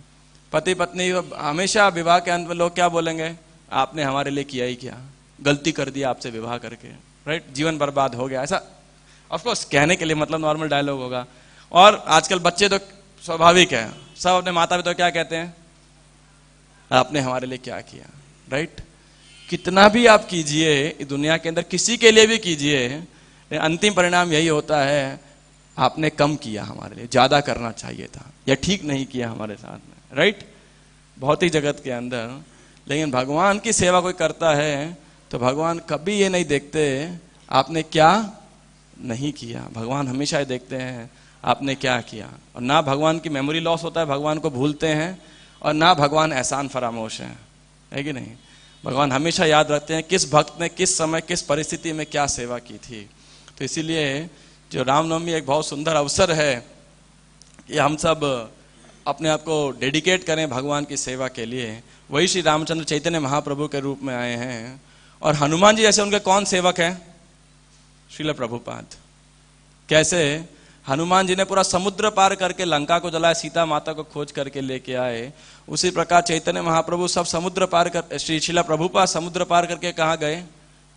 पति पत्नी हमेशा विवाह के अंत में लोग क्या बोलेंगे, आपने हमारे लिए किया ही क्या, गलती कर दिया आपसे विवाह करके, राइट, जीवन बर्बाद हो गया। ऐसा ऑफकोर्स कहने के लिए मतलब नॉर्मल डायलॉग होगा। और आजकल बच्चे तो स्वाभाविक है, सब अपने माता पिता क्या कहते हैं, आपने हमारे लिए क्या किया, राइट। कितना भी आप कीजिए दुनिया के अंदर, किसी के लिए भी कीजिए, अंतिम परिणाम यही होता है, आपने कम किया हमारे लिए, ज्यादा करना चाहिए था, या ठीक नहीं किया हमारे साथ में, राइट, भौतिक जगत के अंदर। लेकिन भगवान की सेवा कोई करता है तो भगवान कभी ये नहीं देखते आपने क्या नहीं किया, भगवान हमेशा ये देखते हैं आपने क्या किया। और ना भगवान की मेमोरी लॉस होता है, भगवान को भूलते हैं, और ना भगवान एहसान फरामोश है कि नहीं। भगवान हमेशा याद रखते हैं किस भक्त ने किस समय किस परिस्थिति में क्या सेवा की थी। तो इसीलिए जो रामनवमी एक बहुत सुंदर अवसर है कि हम सब अपने आप को डेडिकेट करें भगवान की सेवा के लिए। वही श्री रामचंद्र चैतन्य महाप्रभु के रूप में आए हैं, और हनुमान जी जैसे उनके कौन सेवक हैं, श्रील प्रभुपाद। कैसे हनुमान जी ने पूरा समुद्र पार करके लंका को जलाया, सीता माता को खोज करके लेके आए, उसी प्रकार चैतन्य महाप्रभु सब समुद्र पार कर, श्रील प्रभुपाद समुद्र पार करके कहाँ गए,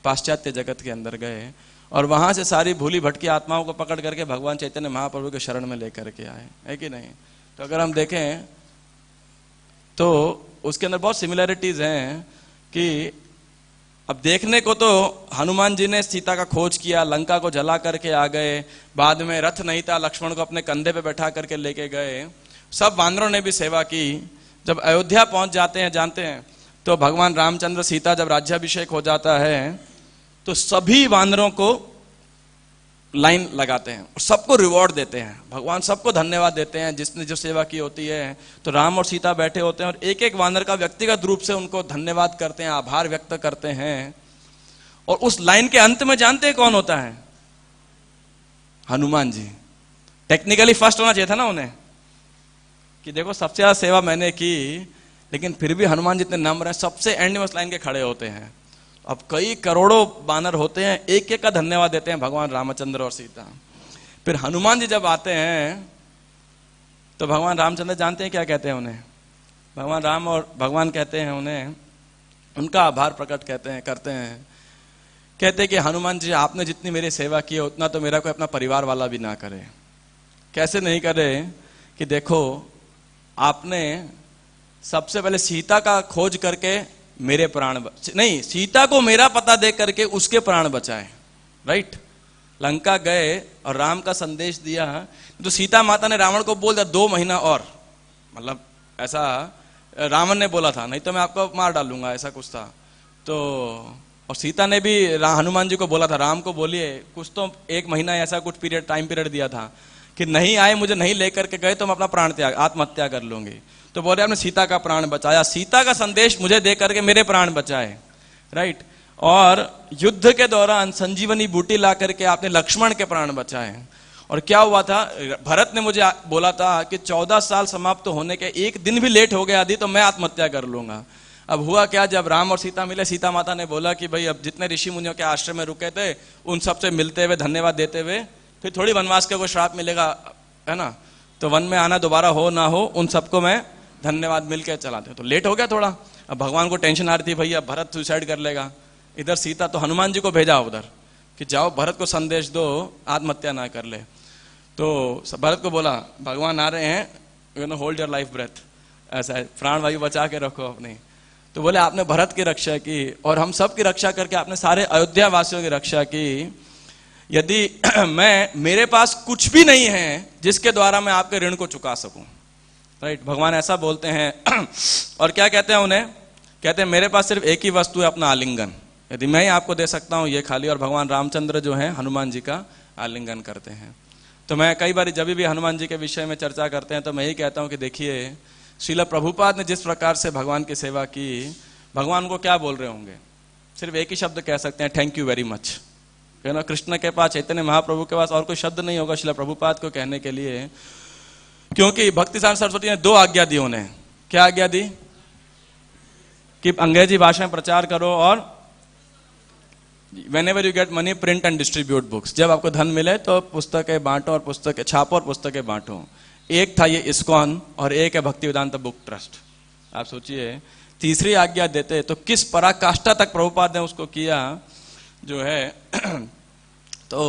पाश्चात्य जगत के अंदर गए, और वहां से सारी भूली भटकी आत्माओं को पकड़ करके भगवान चैतन्य महाप्रभु के शरण में लेकर के आए, है कि नहीं। तो अगर हम देखें तो उसके अंदर बहुत सिमिलरिटीज हैं कि अब देखने को तो हनुमान जी ने सीता का खोज किया, लंका को जला करके आ गए, बाद में रथ नहीं था, लक्ष्मण को अपने कंधे पे बैठा करके लेके गए, सब वानरों ने भी सेवा की। जब अयोध्या पहुंच जाते हैं, जानते हैं, तो भगवान रामचंद्र सीता जब राज्याभिषेक हो जाता है तो सभी वानरों को लाइन लगाते हैं और सबको रिवॉर्ड देते हैं, भगवान सबको धन्यवाद देते हैं जिसने जो सेवा की होती है। तो राम और सीता बैठे होते हैं और एक एक वानर का व्यक्तिगत रूप से उनको धन्यवाद करते हैं, आभार व्यक्त करते हैं। और उस लाइन के अंत में जानते हैं कौन होता है, हनुमान जी। टेक्निकली फर्स्ट होना चाहिए था ना उन्हें, कि देखो सबसे ज्यादा सेवा मैंने की, लेकिन फिर भी हनुमान जितने नम्र हैं, सबसे एंड में उस लाइन के खड़े होते हैं। अब कई करोड़ों बानर होते हैं, एक एक का धन्यवाद देते हैं भगवान रामचंद्र और सीता। फिर हनुमान जी जब आते हैं तो भगवान रामचंद्र जानते हैं क्या कहते हैं उन्हें, भगवान राम और भगवान कहते हैं उन्हें, उनका आभार प्रकट करते हैं, कहते हैं कि हनुमान जी आपने जितनी मेरी सेवा की है उतना तो मेरा कोई अपना परिवार वाला भी ना करे। कैसे नहीं करे, कि देखो आपने सबसे पहले सीता का खोज करके मेरे प्राण नहीं, सीता को मेरा पता दे करके उसके प्राण बचाए, राइट। लंका गए और राम का संदेश दिया, तो सीता माता ने रावण को बोल दिया 2 महीना और, मतलब ऐसा रावण ने बोला था, नहीं तो मैं आपको मार डालूंगा, ऐसा कुछ था। तो और सीता ने भी हनुमान जी को बोला था, राम को बोलिए, कुछ तो 1 महीना ऐसा कुछ पीरियड, टाइम पीरियड दिया था कि नहीं आए, मुझे नहीं लेकर के गए तो मैं अपना प्राण त्याग, आत्महत्या कर लूंगी। तो बोले आपने सीता का प्राण बचाया, सीता का संदेश मुझे दे करके मेरे प्राण बचाए, राइट। और युद्ध के दौरान संजीवनी बूटी ला करके आपने लक्ष्मण के प्राण बचाए। और क्या हुआ था, भरत ने मुझे बोला था कि 14 साल समाप्त होने के 1 दिन भी लेट हो गया यदि तो मैं आत्महत्या कर लूंगा। अब हुआ क्या, जब राम और सीता मिले, सीता माता ने बोला कि भाई अब जितने ऋषि मुनियों के आश्रम में रुके थे उन सबसे मिलते हुए धन्यवाद देते हुए फिर थोड़ी वनवास का कोई श्राप मिलेगा, है ना, तो वन में आना दोबारा हो ना हो, उन सबको मैं धन्यवाद मिलकर चलाते। तो लेट हो गया थोड़ा। अब भगवान को टेंशन आ रही थी, भैया भरत सुसाइड कर लेगा। इधर सीता तो हनुमान जी को भेजा उधर कि जाओ भरत को संदेश दो आत्महत्या ना कर ले। तो भरत को बोला भगवान आ रहे हैं, you know hold your life breath, ऐसा है, प्राण वायु बचा के रखो अपनी। तो बोले आपने भरत की रक्षा की और हम सब की रक्षा करके आपने सारे अयोध्या वासियों की रक्षा की। यदि मेरे पास कुछ भी नहीं है जिसके द्वारा मैं आपके ऋण को चुका सकूं, राइट, भगवान ऐसा बोलते हैं। और क्या कहते हैं उन्हें, कहते हैं मेरे पास सिर्फ एक ही वस्तु है, अपना आलिंगन, यदि मैं ही आपको दे सकता हूं ये खाली। और भगवान रामचंद्र जो है हनुमान जी का आलिंगन करते हैं। तो मैं कई बार जब भी हनुमान जी के विषय में चर्चा करते हैं तो मैं यही कहता हूं कि देखिए श्रील प्रभुपाद ने जिस प्रकार से भगवान की सेवा की, भगवान को क्या बोल रहे होंगे, सिर्फ एक ही शब्द कह सकते हैं, थैंक यू वेरी मच, है ना। कृष्ण के पास, चैतन्य महाप्रभु के पास और कोई शब्द नहीं होगा श्रील प्रभुपाद को कहने के लिए, क्योंकि भक्तिसार सरस्वती ने 2 आज्ञा दी उन्हें। क्या आज्ञा दी कि अंग्रेजी भाषा में प्रचार करो और whenever you get money print and distribute books, जब आपको धन मिले तो पुस्तकें बांटो और पुस्तकें छापो और पुस्तकें बांटो। एक था ये इस्कॉन और एक है भक्ति वेदांत बुक ट्रस्ट। आप सोचिए तीसरी आज्ञा देते तो किस पराकाष्ठा तक प्रभुपाद ने उसको किया जो है। तो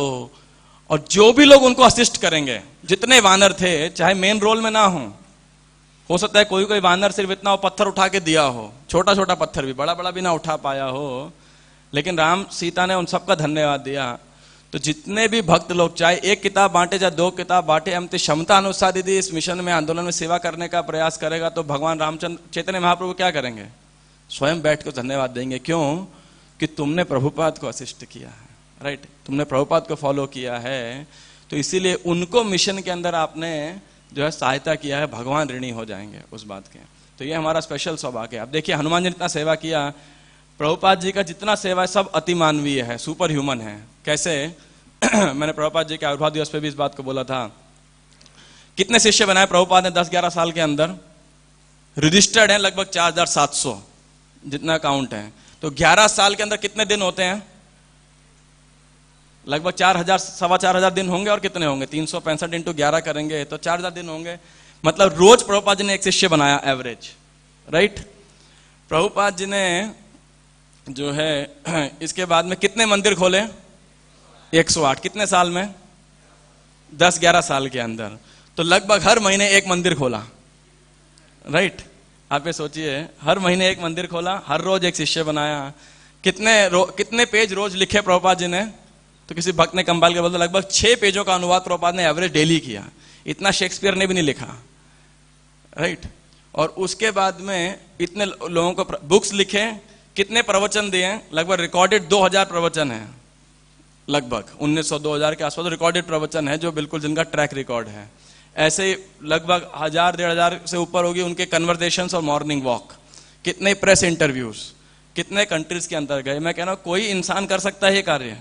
और जो भी लोग उनको असिस्ट करेंगे, जितने वानर थे, चाहे मेन रोल में ना हो सकता है कोई वानर सिर्फ इतना पत्थर उठा के दिया हो, छोटा छोटा पत्थर भी, बड़ा बड़ा भी ना उठा पाया हो, लेकिन राम सीता ने उन सबका धन्यवाद दिया। तो जितने भी भक्त लोग, चाहे 1 किताब बांटे चाहे 2 किताब बांटे, हम क्षमता अनुसार यदि इस मिशन में, आंदोलन में सेवा करने का प्रयास करेगा तो भगवान रामचंद्र चैतन्य महाप्रभु क्या करेंगे, स्वयं बैठ कर धन्यवाद देंगे। क्यों कि तुमने प्रभुपाद को असिस्ट किया है, राइट, तुमने प्रभुपाद को फॉलो किया है, तो इसीलिए उनको मिशन के अंदर आपने जो है सहायता किया है, भगवान ऋणी हो जाएंगे उस बात के। तो ये हमारा स्पेशल सौभाग्य है। अब देखिए हनुमान जी ने इतना सेवा किया, प्रभुपाद जी का जितना सेवा है सब अति मानवीय है, सुपर ह्यूमन है। कैसे मैंने प्रभुपाद जी के आविर्भाव दिवस पे भी इस बात को बोला था। कितने शिष्य बनाए प्रभुपाद ने 10-11 साल के अंदर? रजिस्टर्ड है लगभग 4700 जितना काउंट है। तो 11 साल के अंदर कितने दिन होते हैं? लगभग 4000, 4,500 दिन होंगे। और कितने होंगे? 365 इंटू 11 करेंगे तो 4000 दिन होंगे। मतलब रोज प्रभुपाद जी ने एक शिष्य बनाया एवरेज, राइट। प्रभुपाद जी ने जो है इसके बाद में कितने मंदिर खोले? 108। कितने साल में? 10-11 साल के अंदर। तो लगभग हर महीने एक मंदिर खोला, राइट। आप ये सोचिए, हर महीने एक मंदिर खोला, हर रोज एक शिष्य बनाया। कितने पेज रोज लिखे प्रभुपाद जी ने? तो किसी भक्त ने कंपाइल कर बोला लगभग 6 पेजों का अनुवाद प्रभुपाद ने एवरेज डेली किया। इतना शेक्सपियर ने भी नहीं लिखा, राइट। और उसके बाद में इतने लोगों को बुक्स लिखे, कितने प्रवचन दिए? लगभग रिकॉर्डेड 2000 प्रवचन है, लगभग 1900-2000 के आसपास रिकॉर्डेड प्रवचन है जो बिल्कुल जिनका ट्रैक रिकॉर्ड है। ऐसे लगभग 1000-1500 से ऊपर होगी उनके कन्वर्सेशंस और मॉर्निंग वॉक। कितने प्रेस इंटरव्यूज, कितने कंट्रीज के अंदर गए। मैं कह रहा हूं कोई इंसान कर सकता है ये कार्य?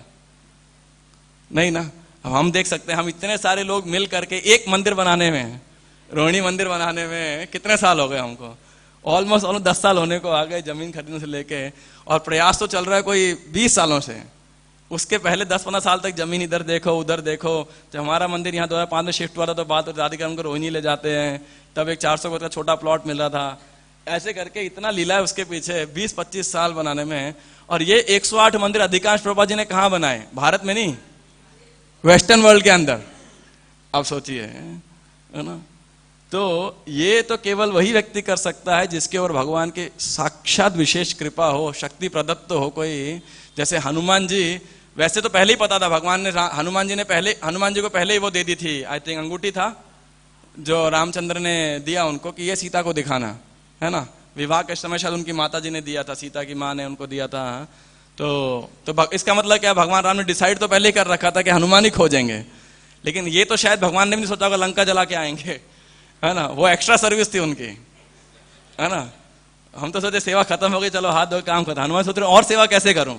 नहीं ना। अब हम देख सकते हैं, हम इतने सारे लोग मिल करके एक मंदिर बनाने में, रोहिणी मंदिर बनाने में कितने साल हो गए हमको? ऑलमोस्ट 10 साल होने को आ गए, जमीन खरीदने से लेके। और प्रयास तो चल रहा है कोई 20 सालों से। उसके पहले 10-15 साल तक जमीन इधर देखो उधर देखो। जब हमारा मंदिर यहाँ 2005 में शिफ्ट हुआ था तो बात राधिका को रोहिणी ले जाते हैं, तब एक 400 गज का छोटा प्लॉट मिल रहा था। ऐसे करके इतना लीला है उसके पीछे 20-25 साल बनाने में। और ये 108 मंदिर अधिकांश प्रभुपाद जी ने कहाँ बनाए? भारत में नहीं, वेस्टर्न वर्ल्ड के अंदर। आप सोचिए, है ना। तो ये तो केवल वही व्यक्ति कर सकता है जिसके ओर भगवान की साक्षात विशेष कृपा हो, शक्ति प्रदत्त हो कोई। जैसे हनुमान जी, वैसे तो पहले ही पता था भगवान ने, हनुमान जी को पहले ही वो दे दी थी, आई थिंक अंगूठी था, जो रामचंद्र ने दिया उनको कि ये सीता को दिखाना है ना, विवाह के समय शायद उनकी माता जी ने दिया था, सीता की माँ ने उनको दिया था। तो इसका मतलब क्या, भगवान राम ने डिसाइड तो पहले ही कर रखा था कि हनुमान ही खोजेंगे, लेकिन ये तो शायद भगवान ने भी नहीं सोचा होगा लंका जला के आएंगे, है ना, वो एक्स्ट्रा सर्विस थी उनकी, है ना। हम तो सोचे सेवा खत्म हो गई, चलो हाथ धो काम खत्म, हनुमान सोच रहे और सेवा कैसे करूं।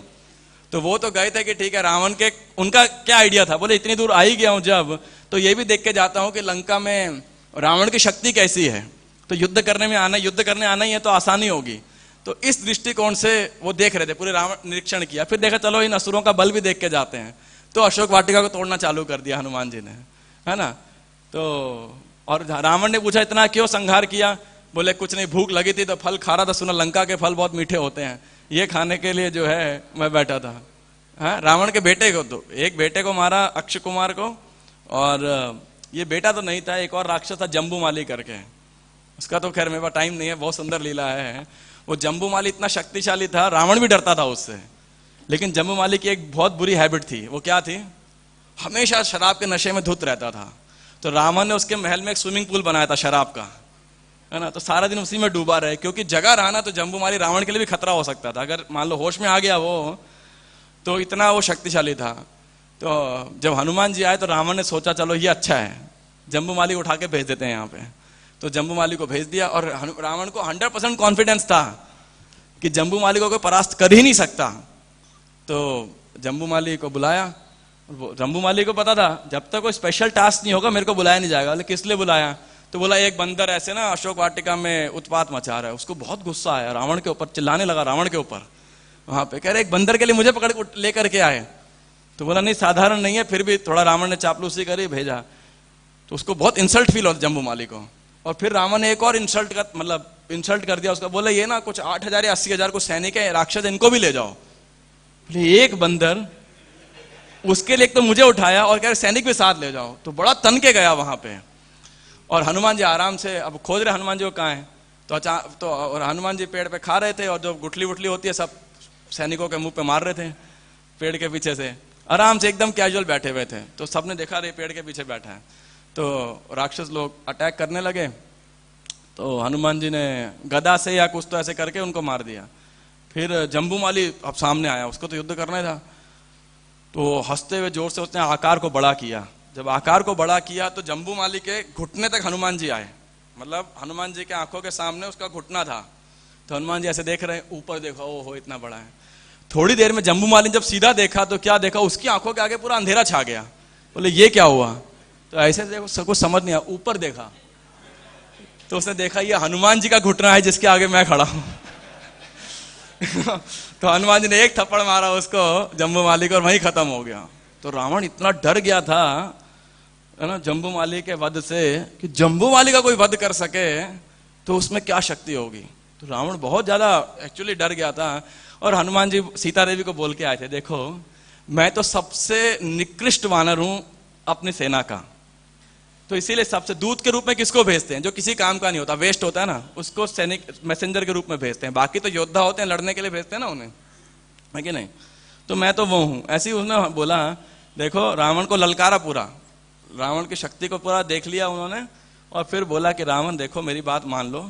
तो वो तो गए थे कि ठीक है, रावण के उनका क्या आइडिया था, बोले इतनी दूर आ ही गया हूं जब, तो ये भी देख के जाता हूं कि लंका में रावण की शक्ति कैसी है, तो युद्ध करने आना ही है तो आसानी होगी। तो इस दृष्टिकोण से वो देख रहे थे, पूरे रावण निरीक्षण किया, फिर देखा चलो इन असुरों का बल भी देख के जाते हैं, तो अशोक वाटिका को तोड़ना चालू कर दिया हनुमान जी ने, है ना। तो और रावण ने पूछा इतना क्यों संहार किया, बोले कुछ नहीं, भूख लगी थी तो फल खा रहा था, सुना लंका के फल बहुत मीठे होते हैं, ये खाने के लिए जो है मैं बैठा था। हाँ, रावण के बेटे को, तो एक बेटे को मारा अक्षय कुमार को, और ये बेटा तो नहीं था, एक और राक्षस था जम्बूमाली करके, उसका तो खैर मेरे पास टाइम नहीं है, बहुत सुंदर लीला है। वो जम्बूमाली इतना शक्तिशाली था, रावण भी डरता था उससे, लेकिन जम्बूमाली की एक बहुत बुरी हैबिट थी, वो क्या थी, हमेशा शराब के नशे में धुत रहता था। तो रावण ने उसके महल में एक स्विमिंग पूल बनाया था शराब का, है ना, तो सारा दिन उसी में डूबा रहे, क्योंकि जगह रहा ना तो जम्बूमाली रावण के लिए भी खतरा हो सकता था, अगर मान लो होश में आ गया वो, तो इतना वो शक्तिशाली था। तो जब हनुमान जी आए तो रावण ने सोचा चलो ये अच्छा है, जम्बूमाली उठा के भेज देते हैं यहाँ पे, तो जम्बूमाली को भेज दिया। और रावण को 100% कॉन्फिडेंस था कि जम्बूमाली को कोई परास्त कर ही नहीं सकता। तो जम्बूमाली को बुलाया, जम्बूमाली को पता था जब तक कोई स्पेशल टास्क नहीं होगा मेरे को बुलाया नहीं जाएगा, लेकिन किस लिए बुलाया, तो बोला एक बंदर ऐसे ना अशोक वाटिका में उत्पात मचा रहा है, उसको बहुत गुस्सा आया रावण के ऊपर, चिल्लाने लगा रावण के ऊपर, वहां पे कह रहे एक बंदर के लिए मुझे पकड़ लेकर के आए। तो बोला नहीं साधारण नहीं है, फिर भी थोड़ा रावण ने चापलूसी करी, भेजा। तो उसको बहुत इंसल्ट फील होता जम्बूमाली को, और फिर रावण ने एक और इंसल्ट कर दिया उसका, बोला ये ना कुछ 8,000 या 80,000 को सैनिक है राक्षस, इनको भी ले जाओ। एक बंदर, उसके लिए एक तो मुझे उठाया और कह रहे सैनिक भी साथ ले जाओ, तो बड़ा तन के गया वहां पे। और हनुमान जी आराम से अब खोज रहे हनुमान जी को कहाँ है, तो और हनुमान जी पेड़ पे खा रहे थे, और जो गुठली वुठली होती है सब सैनिकों के मुंह पे मार रहे थे पेड़ के पीछे से, आराम से एकदम कैजुअल बैठे हुए थे। तो सबने देखा रे पेड़ के पीछे बैठा है, तो राक्षस लोग अटैक करने लगे। तो हनुमान जी ने गदा से या कुछ तो ऐसे करके उनको मार दिया। फिर जम्बूमाली अब सामने आया, उसको तो युद्ध करना था, तो हंसते हुए जोर से उसने आकार को बड़ा किया। जब आकार को बड़ा किया तो जम्बूमाली के घुटने तक हनुमान जी आए, मतलब हनुमान जी के आंखों के सामने उसका घुटना था। तो हनुमान जी ऐसे देख रहे हैं, ऊपर देखो ओहो इतना बड़ा है। थोड़ी देर में जम्बूमाली जब सीधा देखा तो क्या देखा, उसकी आंखों के आगे पूरा अंधेरा छा गया। बोले ये क्या हुआ, तो ऐसे देखो सबको समझ नहीं आया, ऊपर देखा तो उसने देखा ये हनुमान जी का घुटना है जिसके आगे मैं खड़ा हूं। तो हनुमान जी ने एक थप्पड़ मारा उसको जम्बूमाली को, और वहीं खत्म हो गया। तो रावण इतना डर गया था, है ना, जम्बूमाली के वध से, कि जम्बूमाली का कोई वध कर सके तो उसमें क्या शक्ति होगी। तो रावण बहुत ज्यादा एक्चुअली डर गया था। और हनुमान जी सीता देवी को बोल के आए थे, देखो मैं तो सबसे निकृष्ट वानर हूं अपनी सेना का, तो इसीलिए सबसे दूत के रूप में किसको भेजते हैं, जो किसी काम का नहीं होता, वेस्ट होता है ना, उसको सैनिक मैसेंजर के रूप में भेजते हैं। बाकी तो योद्धा होते हैं, लड़ने के लिए भेजते हैं ना उन्हें, है कि नहीं। तो मैं तो वो हूं। ऐसे ही उसने बोला, देखो रावण को ललकारा पूरा, रावण की शक्ति को पूरा देख लिया उन्होंने, और फिर बोला कि रावण देखो मेरी बात मान लो,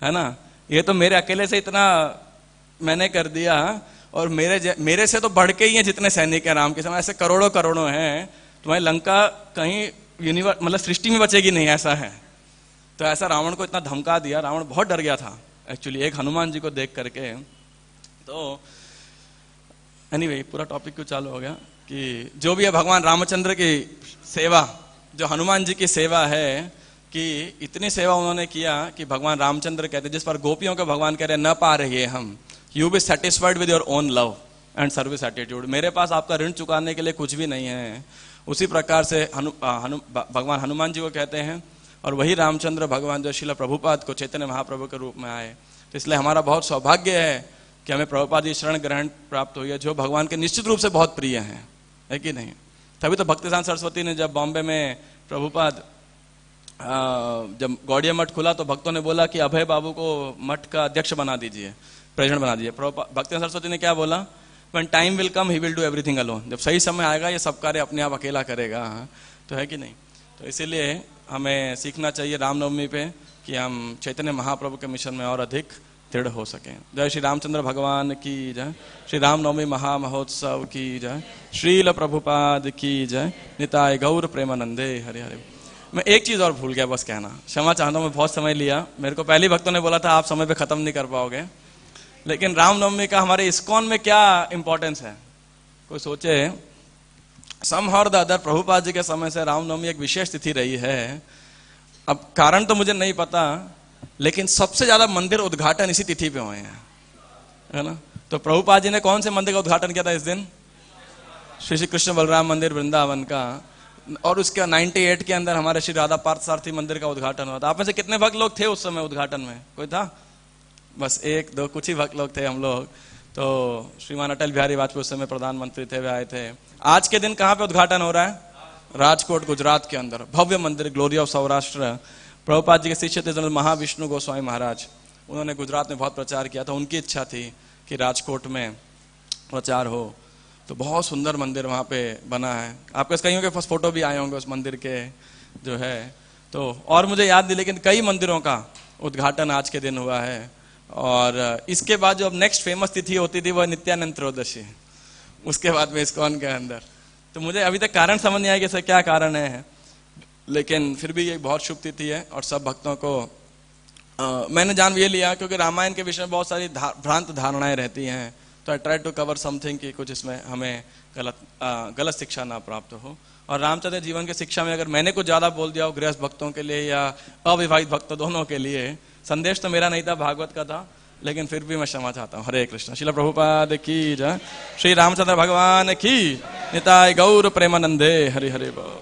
है ना, ये तो मेरे अकेले से इतना मैंने कर दिया, और मेरे से तो बढ़ के ही हैं जितने सैनिक हैं राम के समय, ऐसे करोड़ों करोड़ों हैं, तुम्हारी लंका कहीं यूनिवर्स मतलब सृष्टि में बचेगी नहीं, ऐसा है। तो ऐसा रावण को इतना धमका दिया, रावण बहुत डर गया था एक्चुअली एक हनुमान जी को देख करके। तो एनीवे पूरा टॉपिक क्यों चालू हो गया कि जो भी है भगवान रामचंद्र की सेवा, जो हनुमान जी की सेवा है, कि इतनी सेवा उन्होंने किया कि भगवान रामचंद्र कहते, जिस पर गोपियों के भगवान कह रहे न पा रहे हम, you be satisfied with your own love and service attitude, मेरे पास आपका ऋण चुकाने के लिए कुछ भी नहीं है। उसी प्रकार से भगवान हनुमान जी को कहते हैं, और वही रामचंद्र भगवान जो श्रील प्रभुपाद को चैतन्य महाप्रभु के रूप में आए। तो इसलिए हमारा बहुत सौभाग्य है कि हमें प्रभुपाद की शरण ग्रहण प्राप्त हुई है, जो भगवान के निश्चित रूप से बहुत प्रिय हैं, है कि नहीं। तभी तो भक्तिसार सरस्वती ने जब बॉम्बे में प्रभुपाद जब गौड़िया मठ खुला तो भक्तों ने बोला कि अभय बाबू को मठ का अध्यक्ष बना दीजिए, प्रेसिडेंट बना दीजिए। भक्तिसार सरस्वती ने क्या बोला, When time will come, he will do everything alone. जब सही समय आएगा ये सब कार्य अपने आप अकेला करेगा, तो है कि नहीं। तो इसीलिए हमें सीखना चाहिए रामनवमी पे कि हम चैतन्य महाप्रभु के मिशन में और अधिक दृढ़ हो सकें। जय श्री रामचंद्र भगवान की जय। श्री रामनवमी महामहोत्सव की जय। श्रील प्रभुपाद की जय। निताय गौर प्रेमानंदे हरे हरे। मैं एक चीज और भूल गया बस कहना, क्षमा चाहता हूं, मैं बहुत समय लिया। मेरे को पहले भक्तों ने बोला था आप समय पे खत्म नहीं कर पाओगे, लेकिन रामनवमी का हमारे इस्कॉन में क्या इंपॉर्टेंस है, कोई सोचे। समहाउ और द अदर प्रभुपाद जी के समय से रामनवमी एक विशेष तिथि रही है। अब कारण तो मुझे नहीं पता, लेकिन सबसे ज्यादा मंदिर उद्घाटन इसी तिथि पे हुए हैं, है ना। तो प्रभुपाद जी ने कौन से मंदिर का उद्घाटन किया था इस दिन? श्री श्री कृष्ण बलराम मंदिर वृंदावन का। और उसके 98 के अंदर हमारे श्री राधा पार्थ सारथी मंदिर का उद्घाटन हुआ था। आप में से कितने भक्त लोग थे उस समय उद्घाटन में? कोई था? बस एक दो कुछ ही भक्त लोग थे हम लोग। तो श्रीमान अटल बिहारी वाजपेयी उस समय प्रधानमंत्री थे, वे आए थे। आज के दिन कहाँ पे उद्घाटन हो रहा है? राजकोट गुजरात के अंदर भव्य मंदिर ग्लोरी ऑफ सौराष्ट्र। प्रभुपाद जी के शिष्य थे जनरल महाविष्णु गोस्वामी महाराज, उन्होंने गुजरात में बहुत प्रचार किया था। उनकी इच्छा थी कि राजकोट में प्रचार हो, तो बहुत सुंदर मंदिर वहाँ पे बना है। आपके कईयों के पास फोटो भी आए होंगे उस मंदिर के जो है। तो और मुझे याद नहीं, लेकिन कई मंदिरों का उद्घाटन आज के दिन हुआ है। और इसके बाद जो अब नेक्स्ट फेमस तिथि होती थी वह नित्यानंद त्रयोदशी, उसके बाद में इस्कॉन के अंदर। तो मुझे अभी तक कारण समझ नहीं आया कि इसका क्या कारण है, लेकिन फिर भी ये बहुत शुभ तिथि है। और सब भक्तों को मैंने जान ये लिया क्योंकि रामायण के विषय में बहुत सारी भ्रांत धारणाएं रहती हैं, तो I try to cover something कि कुछ इसमें हमें गलत शिक्षा ना प्राप्त हो। और रामचंद्र जीवन की शिक्षा में अगर मैंने कुछ ज्यादा बोल दिया हो गृहस्थ भक्तों के लिए या अविवाहित भक्तों दोनों के लिए, संदेश तो मेरा नहीं था, भागवत का था, लेकिन फिर भी मैं क्षमा चाहता हूँ। हरे कृष्ण। श्रील प्रभुपाद की जय। श्री रामचंद्र भगवान की निताय गौर प्रेमानंदे हरि हरि बोल।